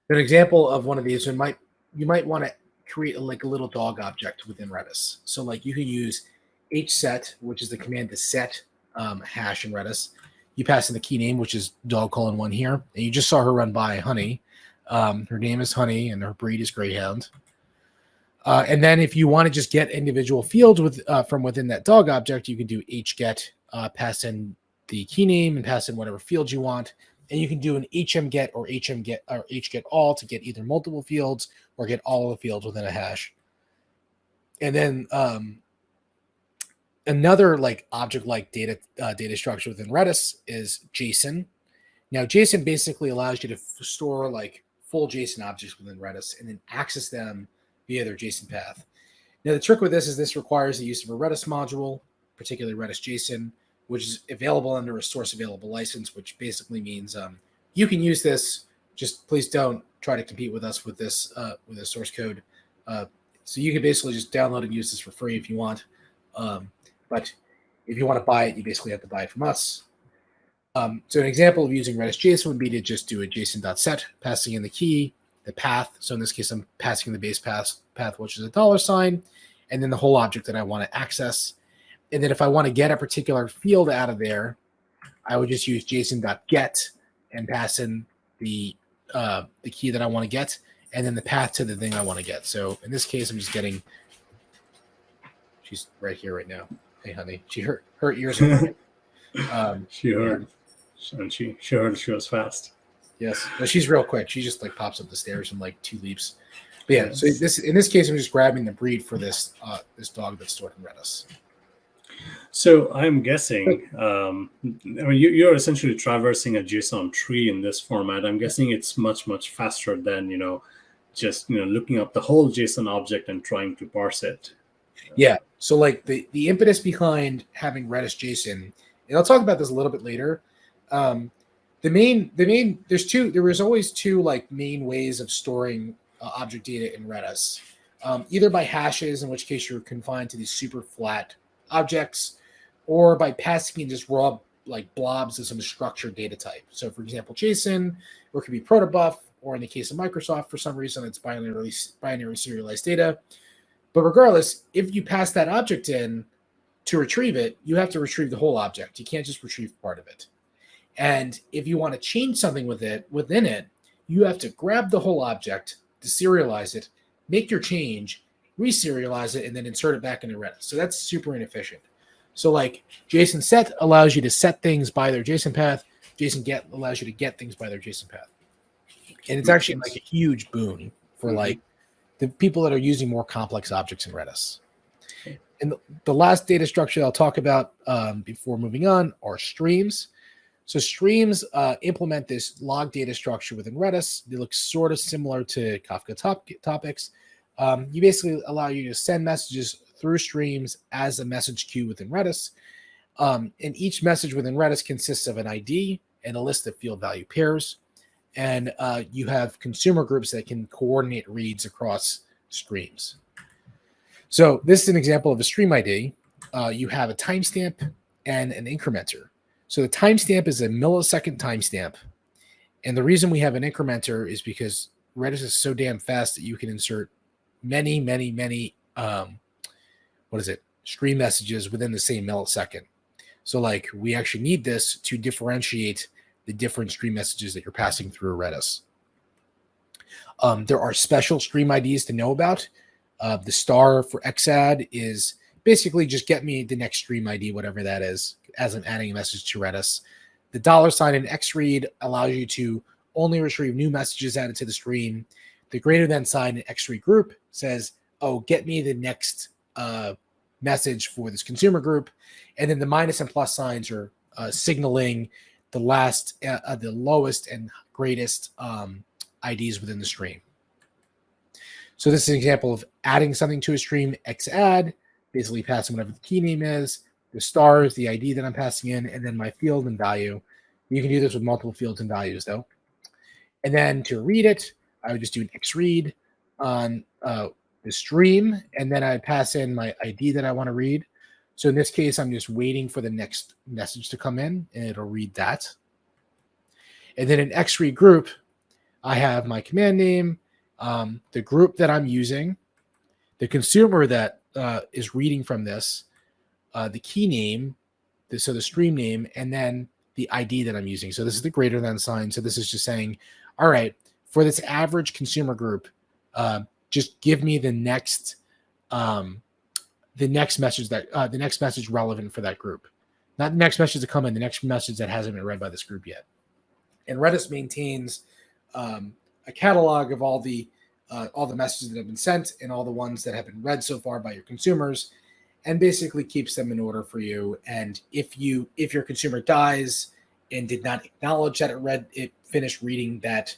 An example of one of these, you might want to create a little dog object within Redis. So like you can use hset, which is the command to set hash in Redis. You pass in the key name, which is dog:1 here, and you just saw her run by Honey. Her name is Honey, and her breed is Greyhound. And then if you want to just get individual fields from within that dog object, you can do hget, pass in the key name, and pass in whatever fields you want. And you can do an hmget or hget all to get either multiple fields or get all of the fields within a hash. And then another object data structure within Redis is JSON. Now JSON basically allows you to store full JSON objects within Redis and then access them via their JSON path. Now the trick with this is this requires the use of a Redis module, particularly Redis JSON, which is available under a source available license, which basically means you can use this. Just please don't try to compete with us with this source code. So you can basically just download and use this for free if you want. But if you want to buy it, you basically have to buy it from us. So an example of using Redis JSON would be to just do a JSON.set, passing in the key, the path. So in this case, I'm passing the base path, which is $, and then the whole object that I want to access. And then if I want to get a particular field out of there, I would just use JSON.get and pass in the key that I want to get, and then the path to the thing I want to get. So in this case, I'm just getting. She's right here right now. Hey, honey. Her ears are burning. She heard, and she heard she was fast. Yes, but she's real quick. She just pops up the stairs in 2 leaps. But yeah, so in this case, I'm just grabbing the breed for this dog that's stored in Redis. So I'm guessing, you're essentially traversing a JSON tree in this format. I'm guessing it's much, much faster than, just, looking up the whole JSON object and trying to parse it. Yeah. So the impetus behind having Redis JSON, and I'll talk about this a little bit later. There was always two main ways of storing object data in Redis, either by hashes, in which case you're confined to these super flat objects, or by passing in just raw blobs of some structured data type. So for example, JSON, or it could be protobuf, or in the case of Microsoft, for some reason it's binary serialized data. But regardless, if you pass that object in to retrieve it, you have to retrieve the whole object. You can't just retrieve part of it. And if you want to change something within it, you have to grab the whole object, deserialize it, make your change, reserialize it, and then insert it back into Redis. So that's super inefficient. So JSON set allows you to set things by their JSON path. JSON get allows you to get things by their JSON path. And it's actually a huge boon for the people that are using more complex objects in Redis. And the last data structure I'll talk about before moving on are streams. So streams implement this log data structure within Redis. They look sort of similar to Kafka topics. You basically allow you to send messages through streams as a message queue within Redis. And each message within Redis consists of an ID and a list of field value pairs. And you have consumer groups that can coordinate reads across streams. So this is an example of a stream ID. You have a timestamp and an incrementer. So the timestamp is a millisecond timestamp. And the reason we have an incrementer is because Redis is so damn fast that you can insert many stream messages within the same millisecond. So we actually need this to differentiate the different stream messages that you're passing through Redis. There are special stream IDs to know about. The star for XAdd is basically just get me the next stream ID, whatever that is, as I'm adding a message to Redis. The $ in XRead allows you to only retrieve new messages added to the stream. The greater than sign in XRead group says, oh, get me the next message for this consumer group. And then the minus and plus signs are signaling the lowest and greatest IDs within the stream. So this is an example of adding something to a stream, xadd, basically passing whatever the key name is, the star is the ID that I'm passing in, and then my field and value. You can do this with multiple fields and values, though. And then to read it, I would just do an xread on the stream, and then I pass in my ID that I want to read. So in this case, I'm just waiting for the next message to come in, and it'll read that. And then in xread group, I have my command name, the group that I'm using, the consumer that is reading from this, the key name, so the stream name, and then the ID that I'm using. So this is the greater than sign. So this is just saying, all right, for this average consumer group, just give me the next message the next message relevant for that group, not the next message to come in, the next message that hasn't been read by this group yet. And Redis maintains a catalog of all the messages that have been sent and all the ones that have been read so far by your consumers, and basically keeps them in order for you. And if your consumer dies and did not acknowledge that it finished reading that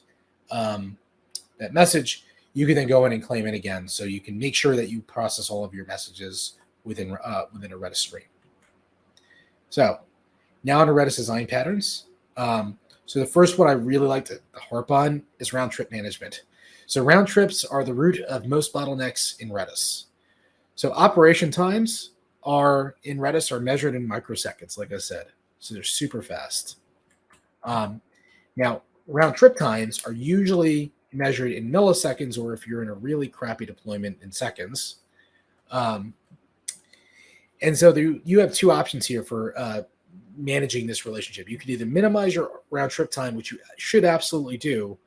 message, you can then go in and claim it again. So you can make sure that you process all of your messages within a Redis stream. So now on to Redis design patterns. So the first one I really like to harp on is round trip management. So round trips are the root of most bottlenecks in Redis. So operation times in Redis are measured in microseconds, like I said. So they're super fast. Now, round trip times are usually measured in milliseconds, or if you're in a really crappy deployment, in seconds. And so you have two options here for managing this relationship. You can either minimize your round trip time, which you should absolutely do,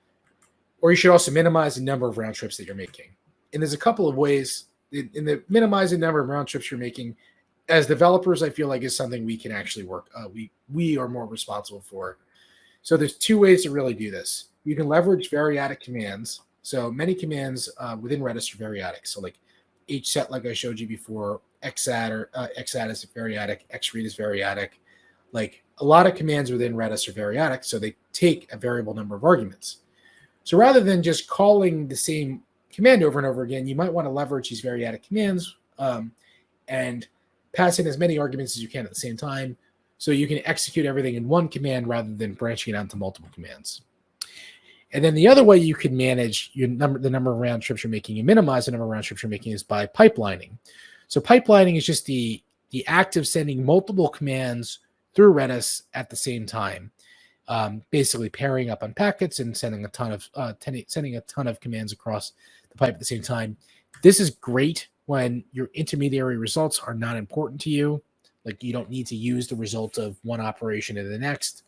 or you should also minimize the number of round trips that you're making. And there's a couple of ways in the minimizing number of round trips you're making. As developers, I feel like is something we can actually work. We are more responsible for. So there's two ways to really do this. You can leverage Variatic Commands. So many commands within Redis are Variatic. So like hset, like I showed you before, xadd is Variatic, xread is Variatic. Like a lot of commands within Redis are Variatic, so they take a variable number of arguments. So rather than just calling the same command over and over again, you might want to leverage these Variatic commands and pass in as many arguments as you can at the same time, so you can execute everything in one command rather than branching it out to multiple commands. And then the other way you can manage the number of round trips you're making and minimize the number of round trips you're making is by pipelining. So pipelining is just the act of sending multiple commands through Redis at the same time, basically pairing up on packets and sending a ton of commands across the pipe at the same time. This is great when your intermediary results are not important to you. Like you don't need to use the result of one operation to the next.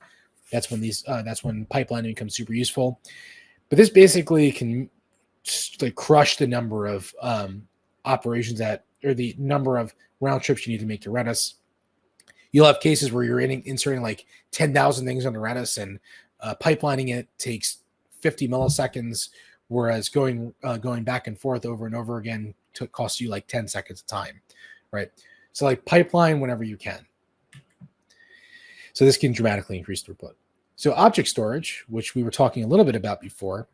That's when pipelining becomes super useful. But this basically can crush the number of operations or the number of round trips you need to make to Redis. You'll have cases where you're inserting like 10,000 things on the Redis, and pipelining it takes 50 milliseconds, whereas going back and forth over and over again costs you like 10 seconds of time, right? So like pipeline whenever you can. So this can dramatically increase throughput. So object storage, which we were talking a little bit about before,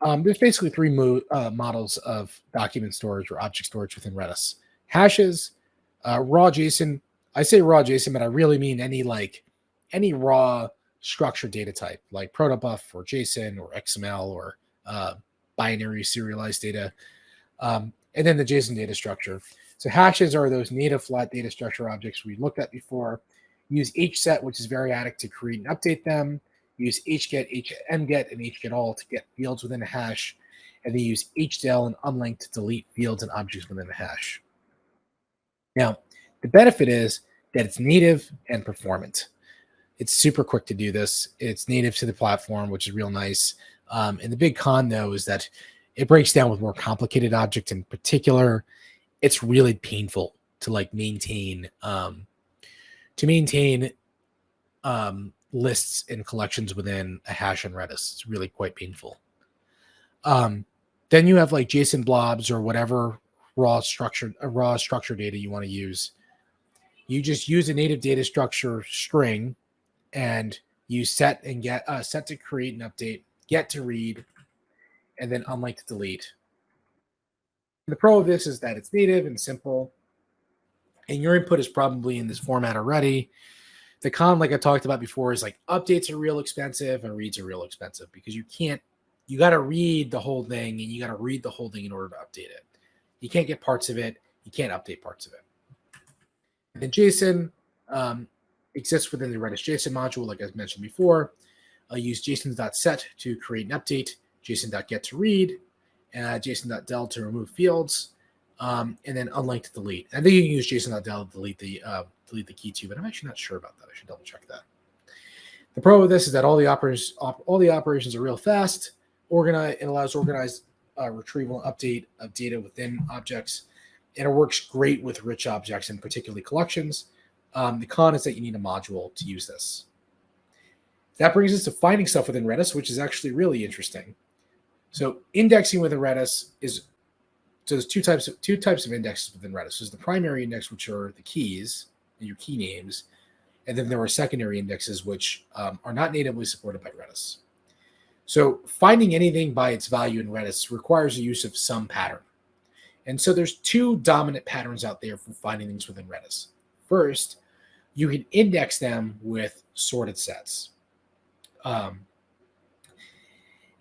there's basically three models of document storage or object storage within Redis. Hashes, raw JSON. I say raw JSON, but I really mean any raw structured data type like protobuf or JSON or XML or binary serialized data, and then the JSON data structure. So hashes are those native flat data structure objects we looked at before. Use hset, which is Variatic, to create and update them. Use hget, hmget, and hgetall to get fields within a hash. And then use hdel and unlink to delete fields and objects within a hash. Now, the benefit is that it's native and performant. It's super quick to do this. It's native to the platform, which is real nice. And the big con, though, is that it breaks down with more complicated objects. In particular, it's really painful to like maintain lists and collections within a hash in Redis. It's really quite painful. Then you have like JSON blobs or whatever raw structure data you want to use. You just use a native data structure string, and you set and get set to create and update, get to read, and then unlike to delete. And the pro of this is that it's native and simple, and your input is probably in this format already. The con, like I talked about before, is like updates are real expensive and reads are real expensive because you got to read the whole thing, and you got to read the whole thing in order to update it. You can't get parts of it. You can't update parts of it. And then JSON exists within the Redis JSON module, like I mentioned before. I'll use JSON.set to create and update, JSON.get to read, JSON.del to remove fields, and then unlike to delete. I think you can use JSON.del to delete the key too, but I'm actually not sure about that. I should double check that. The pro of this is that all the operations are real fast. It allows organized retrieval and update of data within objects, and it works great with rich objects and particularly collections. The con is that you need a module to use this. That brings us to finding stuff within Redis, which is actually really interesting. So indexing within Redis there's two types of indexes within Redis. There's the primary index, which are the keys and your key names, and then there are secondary indexes, which are not natively supported by Redis. So finding anything by its value in Redis requires the use of some pattern. And so there's two dominant patterns out there for finding things within Redis. First, you can index them with sorted sets. And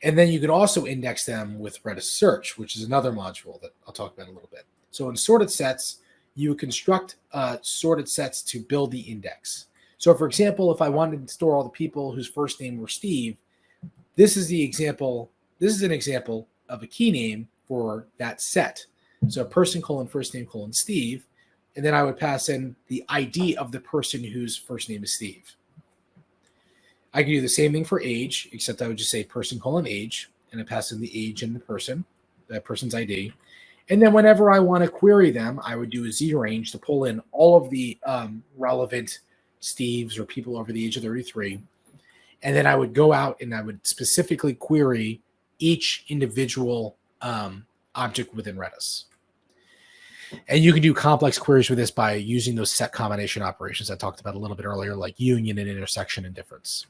then you can also index them with Redis search, which is another module that I'll talk about in a little bit. So in sorted sets, you construct sorted sets to build the index. So for example, if I wanted to store all the people whose first name were Steve, this is an example of a key name for that set. So person : first name : Steve, and then I would pass in the ID of the person whose first name is Steve. I can do the same thing for age, except I would just say person : age, and I pass in the age and that person's ID. And then whenever I want to query them, I would do a Z-range to pull in all of the relevant Steves or people over the age of 33. And then I would go out and I would specifically query each individual object within Redis. And you can do complex queries with this by using those set combination operations I talked about a little bit earlier, like union and intersection and difference.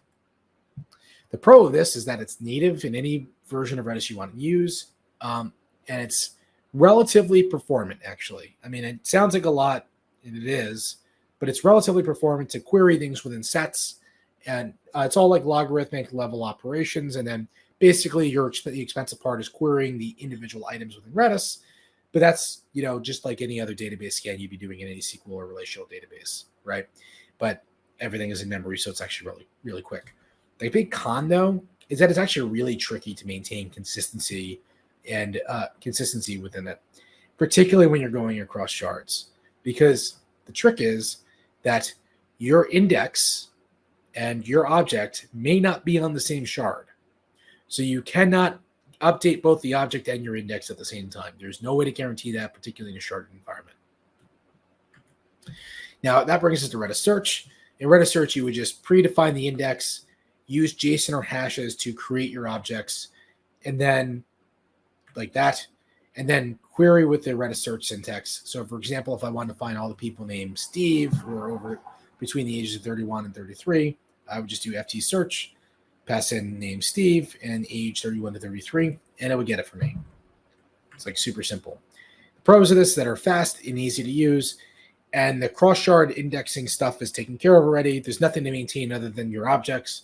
The pro of this is that it's native in any version of Redis you want to use, and it's relatively performant, actually. I mean, it sounds like a lot, and it is, but it's relatively performant to query things within sets, and it's all like logarithmic level operations, and then basically the expensive part is querying the individual items within Redis, but that's, just like any other database scan you'd be doing in any SQL or relational database, right? But everything is in memory, so it's actually really, really quick. The big con, though, is that it's actually really tricky to maintain consistency within it, particularly when you're going across shards, because the trick is that your index and your object may not be on the same shard. So you cannot update both the object and your index at the same time. There's no way to guarantee that, particularly in a sharded environment. Now, that brings us to Redis search. In Redis search, you would just predefine the index, use JSON or hashes to create your objects, and then like that, and then query with the Redis search syntax. So for example, if I wanted to find all the people named Steve who are over between the ages of 31 and 33, I would just do FT search, pass in name Steve and age 31 to 33, and it would get it for me. It's like super simple. The pros of this that are fast and easy to use, and the cross-shard indexing stuff is taken care of already. There's nothing to maintain other than your objects.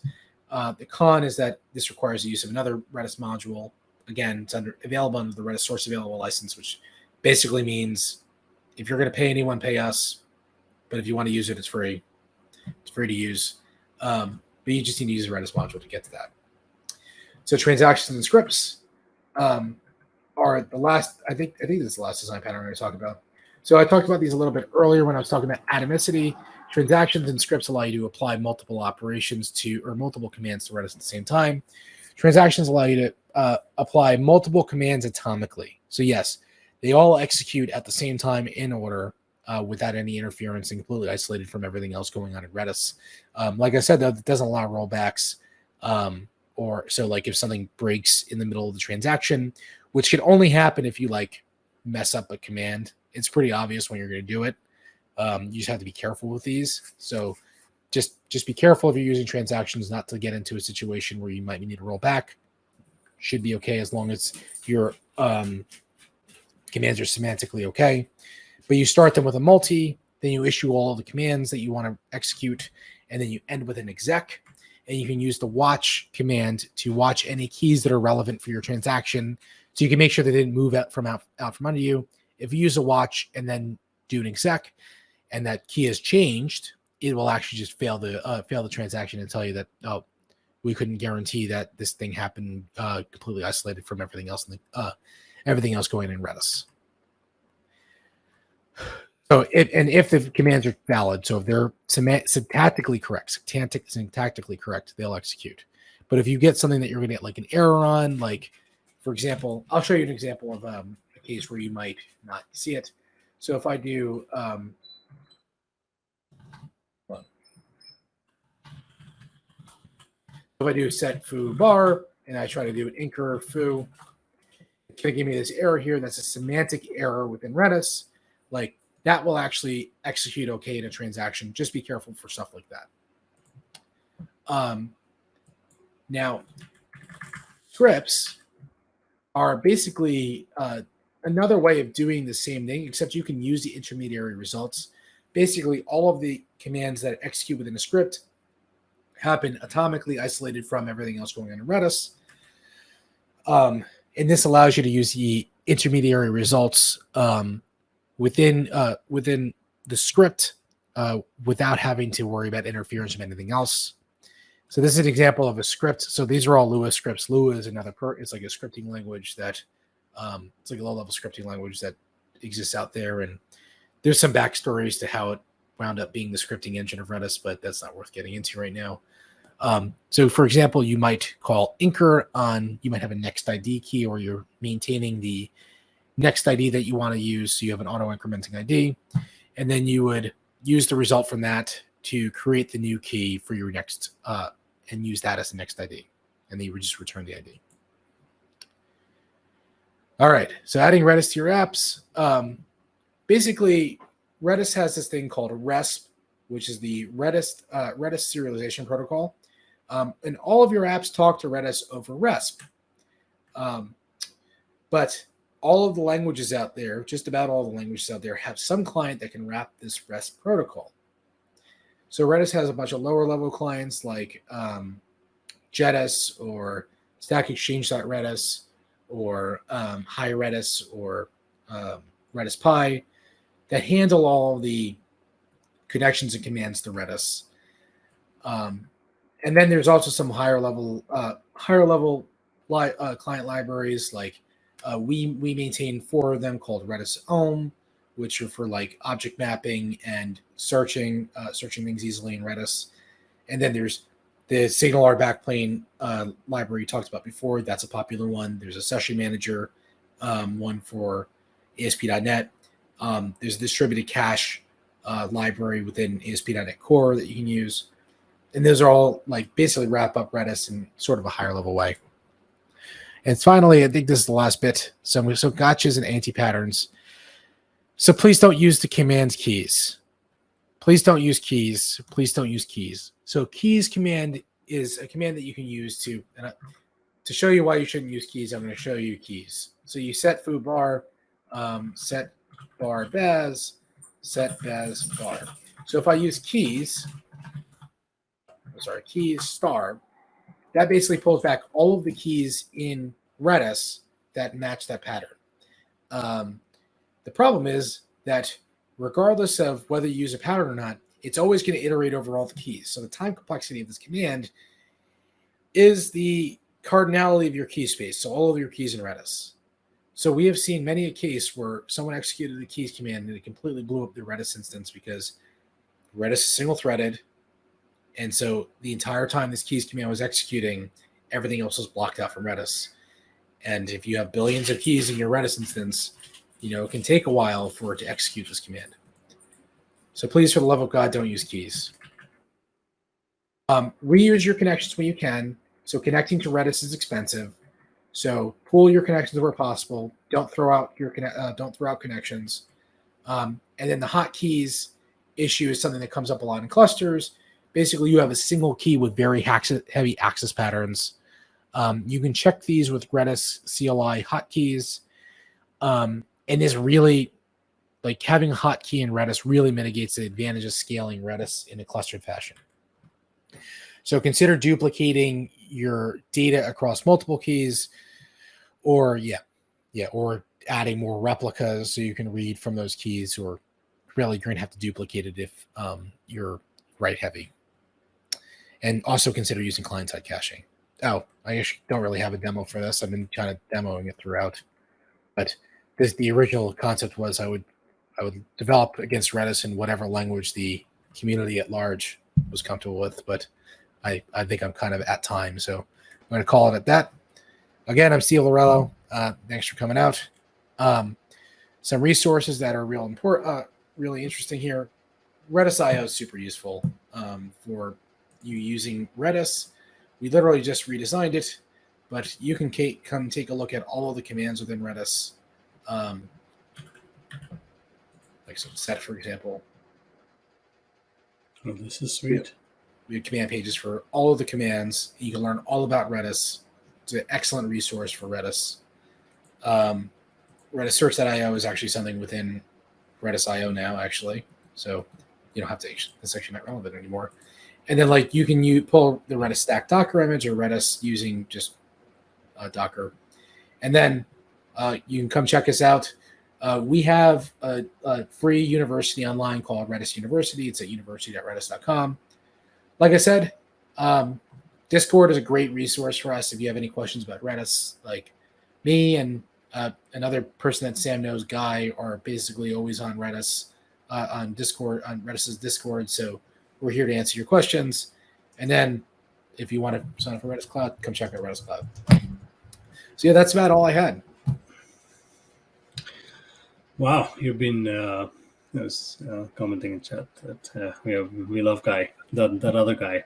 The con is that this requires the use of another Redis module. Again, it's available under the Redis source available license, which basically means if you're going to pay anyone, pay us. But if you want to use it, it's free. It's free to use. But you just need to use a Redis module to get to that. So transactions and scripts are the last. I think this is the last design pattern I'm going to talk about. So I talked about these a little bit earlier when I was talking about atomicity. Transactions and scripts allow you to apply multiple operations to, or multiple commands to Redis at the same time. Transactions allow you to apply multiple commands atomically. So yes, they all execute at the same time in order without any interference and completely isolated from everything else going on in Redis. Like I said, though, it doesn't allow rollbacks. Or so like if something breaks in the middle of the transaction, which can only happen if you like mess up a command. It's pretty obvious when you're going to do it. You just have to be careful with these. So just be careful if you're using transactions not to get into a situation where you might need to roll back. Should be okay as long as your commands are semantically okay. But you start them with a multi, then you issue all of the commands that you want to execute, and then you end with an exec. And you can use the watch command to watch any keys that are relevant for your transaction, so you can make sure they didn't move out from under you. If you use a watch and then do an exec, and that key has changed, it will actually just fail the transaction and tell you that, oh, we couldn't guarantee that this thing happened completely isolated from everything else going in Redis. So if the commands are valid, so if they're syntactically correct, they'll execute. But if you get something that you're going to get like an error on, like for example, I'll show you an example of a case where you might not see it. So if I do set foo bar and I try to do an incur foo, it's going to give me this error here. That's a semantic error within Redis. Like that will actually execute okay in a transaction. Just be careful for stuff like that. Now, scripts are basically another way of doing the same thing, except you can use the intermediary results. Basically, all of the commands that execute within a script happen atomically isolated from everything else going on in Redis. And this allows you to use the intermediary results within the script without having to worry about interference from anything else. So this is an example of a script. So these are all Lua scripts. Lua is it's like a scripting language that it's like a low-level scripting language that exists out there. And there's some backstories to how it wound up being the scripting engine of Redis, but that's not worth getting into right now. So for example, you might call incur on, you might have a next ID key, or you're maintaining the next ID that you want to use. So you have an auto incrementing ID, and then you would use the result from that to create the new key for your next, and use that as the next ID. And then you would just return the ID. All right. So adding Redis to your apps. Basically, Redis has this thing called RESP, which is the Redis serialization protocol. And all of your apps talk to Redis over RESP. But all of the languages out there, just about all the languages out there, have some client that can wrap this RESP protocol. So Redis has a bunch of lower level clients like Redis or Stack Exchange.Redis or Hi Redis or Redis Pi that handle all the connections and commands to Redis. And then there's also some higher level client libraries. Like we maintain 4 of them called Redis Ohm, which are for like object mapping and searching things easily in Redis. And then there's the SignalR backplane library you talked about before. That's a popular one. There's a session manager one for ASP.NET. There's a distributed cache library within ASP.NET Core that you can use. And those are all like basically wrap up Redis in sort of a higher level way. And finally, I think this is the last bit. So gotchas and anti-patterns. So please don't use the command keys. Please don't use keys. Please don't use keys. So keys command is a command that you can use to show you why you shouldn't use keys. I'm going to show you keys. So you set foo bar, set bar baz, set baz bar. So if I use keys star, that basically pulls back all of the keys in Redis that match that pattern. The problem is that regardless of whether you use a pattern or not, it's always going to iterate over all the keys. So the time complexity of this command is the cardinality of your key space, so all of your keys in Redis. So we have seen many a case where someone executed the keys command and it completely blew up the Redis instance because Redis is single-threaded, and so the entire time this keys command was executing, everything else was blocked out from Redis. And if you have billions of keys in your Redis instance, it can take a while for it to execute this command. So please, for the love of God, don't use keys. Reuse your connections when you can. So connecting to Redis is expensive. So pool your connections where possible. Don't throw out connections. And then the hotkeys issue is something that comes up a lot in clusters. Basically, you have a single key with very heavy access patterns. You can check these with Redis CLI hotkeys. And this really, like having a hotkey in Redis really mitigates the advantage of scaling Redis in a clustered fashion. So consider duplicating your data across multiple keys, or or adding more replicas so you can read from those keys, or really you're going to have to duplicate it if you're write heavy. And also consider using client-side caching. Oh, I actually don't really have a demo for this. I've been kind of demoing it throughout. But the original concept was I would develop against Redis in whatever language the community at large was comfortable with. But I think I'm kind of at time, so I'm going to call it at that. Again, I'm Steve Lorello. Thanks for coming out. Some resources that are really interesting here. Redis.io is super useful for you using Redis. We literally just redesigned it, but you can come take a look at all of the commands within Redis. Like some set, for example. Oh, this is sweet. We have command pages for all of the commands. You can learn all about Redis. It's an excellent resource for Redis. Redis search.io is actually something within Redis.io now, actually. So you don't have to, it's actually not relevant anymore. And then you can pull the Redis stack Docker image or Redis using just Docker. And then you can come check us out. We have a free university online called Redis University. It's at university.redis.com. Like I said, Discord is a great resource for us if you have any questions about Redis. Like me and another person that Sam knows, Guy, are basically always on Redis, on Discord, on Redis's Discord. So we're here to answer your questions. And then if you want to sign up for Redis Cloud, come check out Redis Cloud. So yeah, that's about all I had. Wow, you've been I was commenting in chat that we love Guy, that other guy.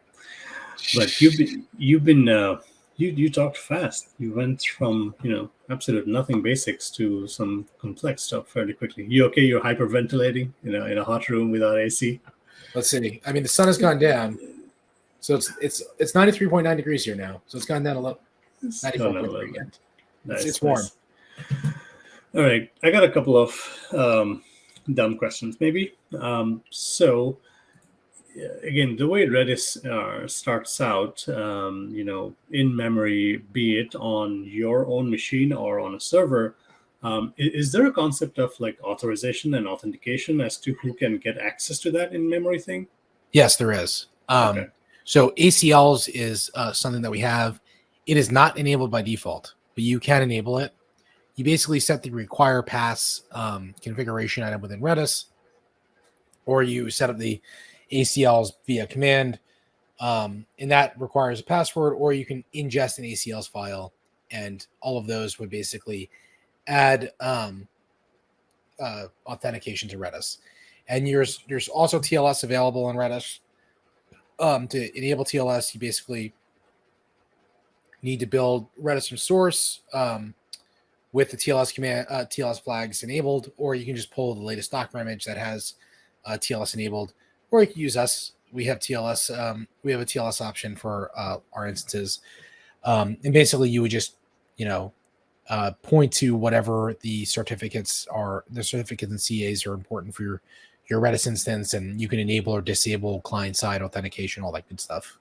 But you talked fast. You went from absolute nothing basics to some complex stuff fairly quickly. You okay? You're hyperventilating in a hot room without AC. Let's see. I mean, the sun has gone down, so it's 93.9 degrees here now. So it's gone down a little. 94.3 again. Nice, it's warm. Nice. All right, I got a couple of dumb questions, maybe. So again, the way Redis starts out, in memory, be it on your own machine or on a server, is there a concept of authorization and authentication as to who can get access to that in memory thing? Yes, there is. Okay. So ACLs is something that we have. It is not enabled by default, but you can enable it. You basically set the require pass configuration item within Redis, or you set up the ACLs via command, and that requires a password, or you can ingest an ACLs file, and all of those would basically add authentication to Redis. And there's also TLS available on Redis. To enable TLS, you basically need to build Redis from source with the TLS command, TLS flags enabled, or you can just pull the latest Docker image that has TLS enabled, or you can use us. We have TLS. We have a TLS option for our instances, and basically you would just point to whatever the certificates are. The certificates and CAs are important for your Redis instance, and you can enable or disable client-side authentication, all that good stuff.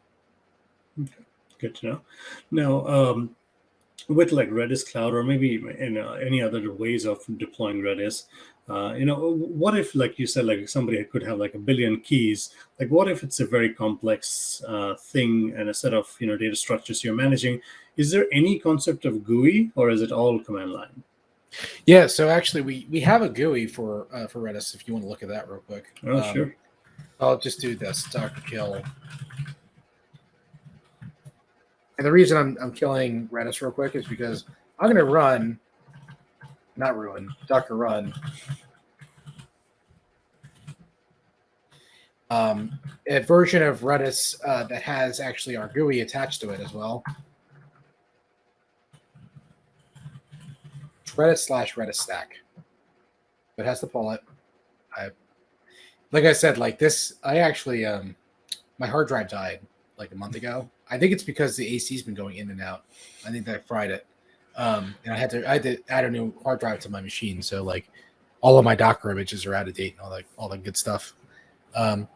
Okay. Good to know. Now, with Redis Cloud, or maybe any other ways of deploying Redis, what if, like you said, somebody could have a billion keys? What if it's a very complex thing and a set of data structures you're managing? Is there any concept of GUI, or is it all command line? Yeah, so actually we have a GUI for Redis if you want to look at that real quick. Oh, sure. I'll just do this Docker kill. And the reason I'm killing Redis real quick is because I'm going to run, not ruin, Docker run a version of Redis that has actually our GUI attached to it as well. Redis/Redis stack. It has to pull it. Like I said, like this, I actually my hard drive died like a month ago. I think it's because the AC's been going in and out. I think that fried it. And I had to add a new hard drive to my machine. So like all of my Docker images are out of date and all that good stuff. So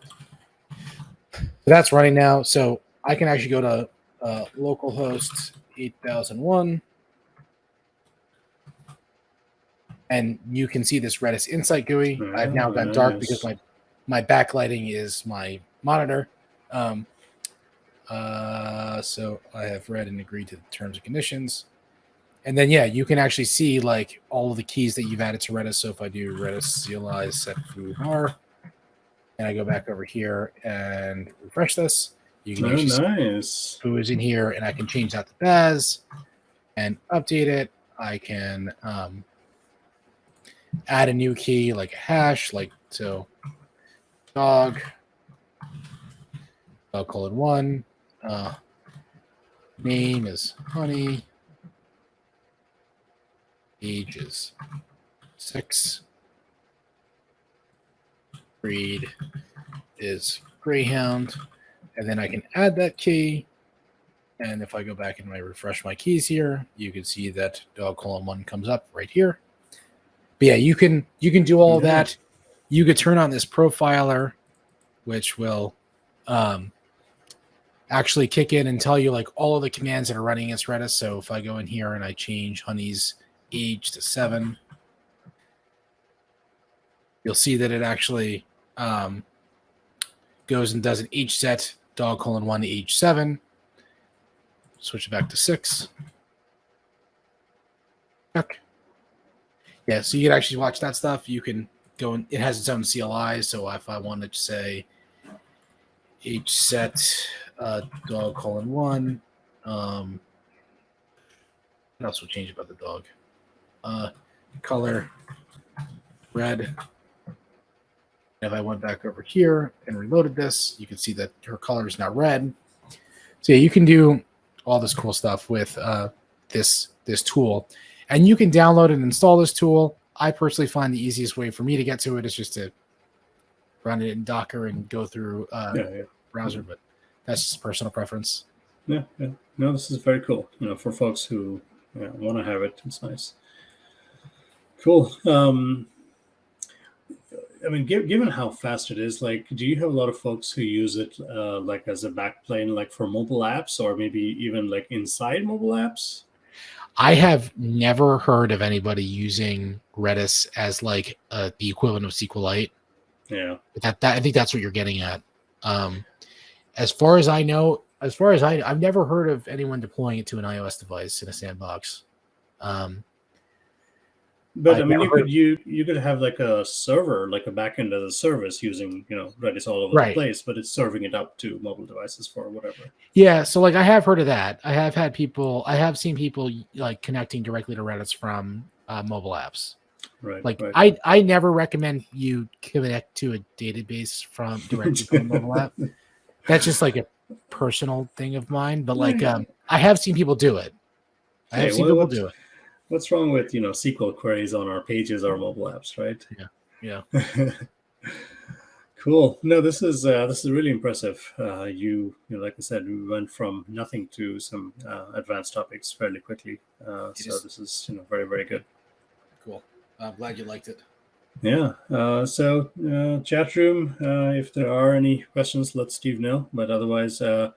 that's running now. So I can actually go to localhost 8001. And you can see this Redis Insight GUI. I've now gone dark because my backlighting is my monitor. So I have read and agreed to the terms and conditions. And then, yeah, you can actually see like all of the keys that you've added to Redis. So if I do Redis CLI set foo bar, and I go back over here and refresh this, you can actually see who is in here, and I can change that to Baz and update it. I can add a new key like a hash, like so dog :1. Name is honey. Age is 6. Breed is greyhound. And then I can add that key. And if I go back and I refresh my keys here, you can see that dog :1 comes up right here. But yeah, you can do all of that. You could turn on this profiler, which will actually kick in and tell you like all of the commands that are running against Redis. So if I go in here and I change honey's age to 7, you'll see that it actually goes and does an age set dog :1 to age 7. Switch it back to 6. Check. Yeah, so you can actually watch that stuff. You can go and it has its own CLI. So if I wanted to say age set dog :1, what else will change about the dog? Color red. If I went back over here and reloaded this, you can see that her color is now red. So yeah, you can do all this cool stuff with this tool. And you can download and install this tool. I personally find the easiest way for me to get to it is just to run it in Docker and go through browser, but that's just personal preference. Yeah. No, this is very cool. For folks who want to have it, it's nice. Cool. I mean, given how fast it is, like, do you have a lot of folks who use it like as a backplane, like for mobile apps, or maybe even like inside mobile apps? I have never heard of anybody using Redis as like the equivalent of SQLite. Yeah, that I think that's what you're getting at. As far as I know, I've never heard of anyone deploying it to an iOS device in a sandbox. But I mean, you could have like a server, like a backend as a service using Redis all over the place, but it's serving it up to mobile devices for whatever. Yeah, so like I have heard of that. I have seen people like connecting directly to Redis from mobile apps. Right. Like right. I never recommend you connect to a database from directly from a mobile app. That's just like a personal thing of mine. But like I have seen people do it. I have seen people do it. What's wrong with SQL queries on our pages or mobile apps, right? Yeah. Cool. No, this is really impressive. You like I said, we went from nothing to some advanced topics fairly quickly. So this is very, very good. Cool. I'm glad you liked it. Yeah. So chat room, if there are any questions, let Steve know. But otherwise, tell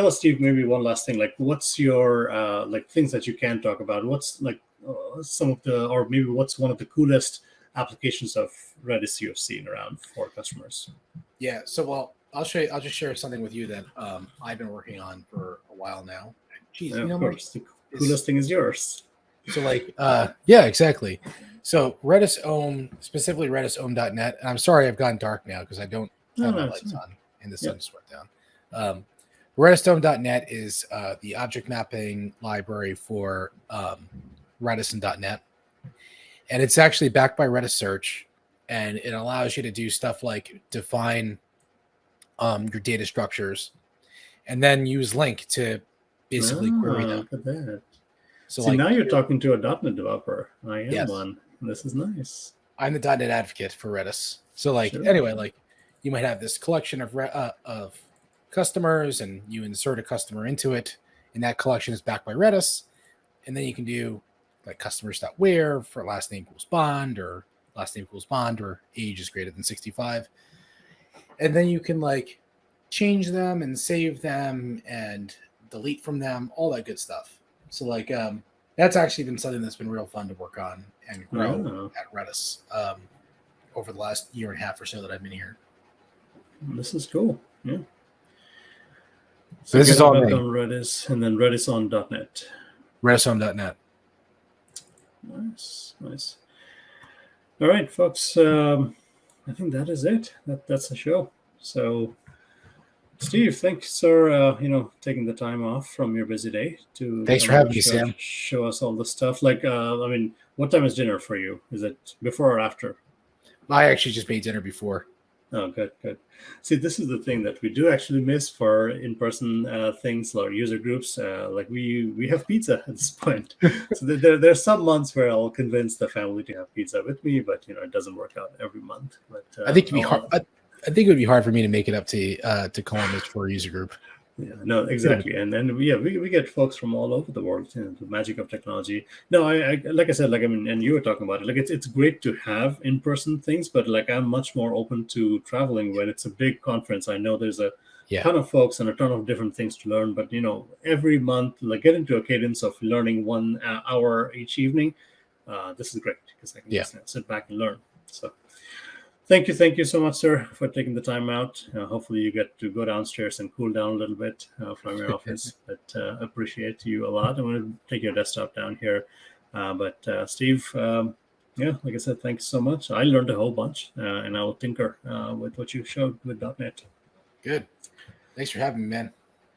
us, Steve, maybe one last thing. Like, what's your like things that you can talk about? What's like some of the, or maybe what's one of the coolest applications of Redis you've seen around for customers? Yeah. So, well, I'll just share something with you that I've been working on for a while now. Geez, of course, the coolest thing is yours. So like, yeah, exactly. So Redis Ohm, specifically Redis Ohm.net. And I'm sorry I've gone dark now because I don't have my lights on and the sun just went down. Redis Ohm.net is the object mapping library for Redis and .NET. And it's actually backed by Redis Search. And it allows you to do stuff like define your data structures and then use LINQ to basically query them. Look at that. So See, like, now you're talking to a .NET developer. I am yes. one. This is nice. I'm the .NET advocate for Redis. So like, Sure. anyway, like you might have this collection of customers, and you insert a customer into it, and that collection is backed by Redis, and then you can do like customers.where for last name equals bond, or last name equals bond, or age is greater than 65, and then you can like change them and save them and delete from them, all that good stuff. So like, that's actually been something that's been real fun to work on and grow at Redis over the last year and a half or so that I've been here. This is cool. Yeah. So this is all on Redis, and then Redis on .NET. Redis on .NET. Nice. All right, folks. I think that is it. That's the show. So, Steve, thanks for taking the time off from your busy day to thanks for having me, Sam. Show us all the stuff. Like, I mean, what time is dinner for you? Is it before or after? I actually just made dinner before. Oh, good. See, this is the thing that we do actually miss for in-person things or user groups. Like we have pizza at this point. So there are some months where I'll convince the family to have pizza with me, but it doesn't work out every month. But I think it'd be hard. I think it would be hard for me to make it up to Columbus for a user group. Yeah, no, exactly. And then we get folks from all over the world, the magic of technology. No, I like I said, like, I mean, and you were talking about it, like it's great to have in-person things, but like I'm much more open to traveling when it's a big conference. I know there's a ton of folks and a ton of different things to learn, but every month, like get into a cadence of learning 1 hour each evening. This is great because I can just sit back and learn. So thank you so much, sir, for taking the time out. Hopefully you get to go downstairs and cool down a little bit from your office, but appreciate you a lot. I'm going to take your desktop down here. But Steve, like I said, thanks so much. I learned a whole bunch, and I will tinker with what you showed with .NET. Good. Thanks for having me, man.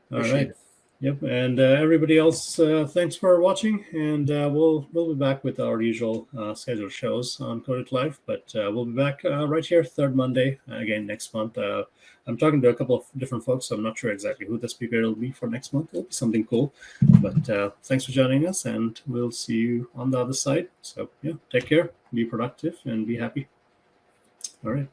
Appreciate it. Yep, and everybody else, thanks for watching, and we'll be back with our usual scheduled shows on Coded Live, but we'll be back right here, third Monday, again next month. I'm talking to a couple of different folks, so I'm not sure exactly who the speaker will be for next month. It'll be something cool, but thanks for joining us, and we'll see you on the other side. So, take care, be productive, and be happy. All right.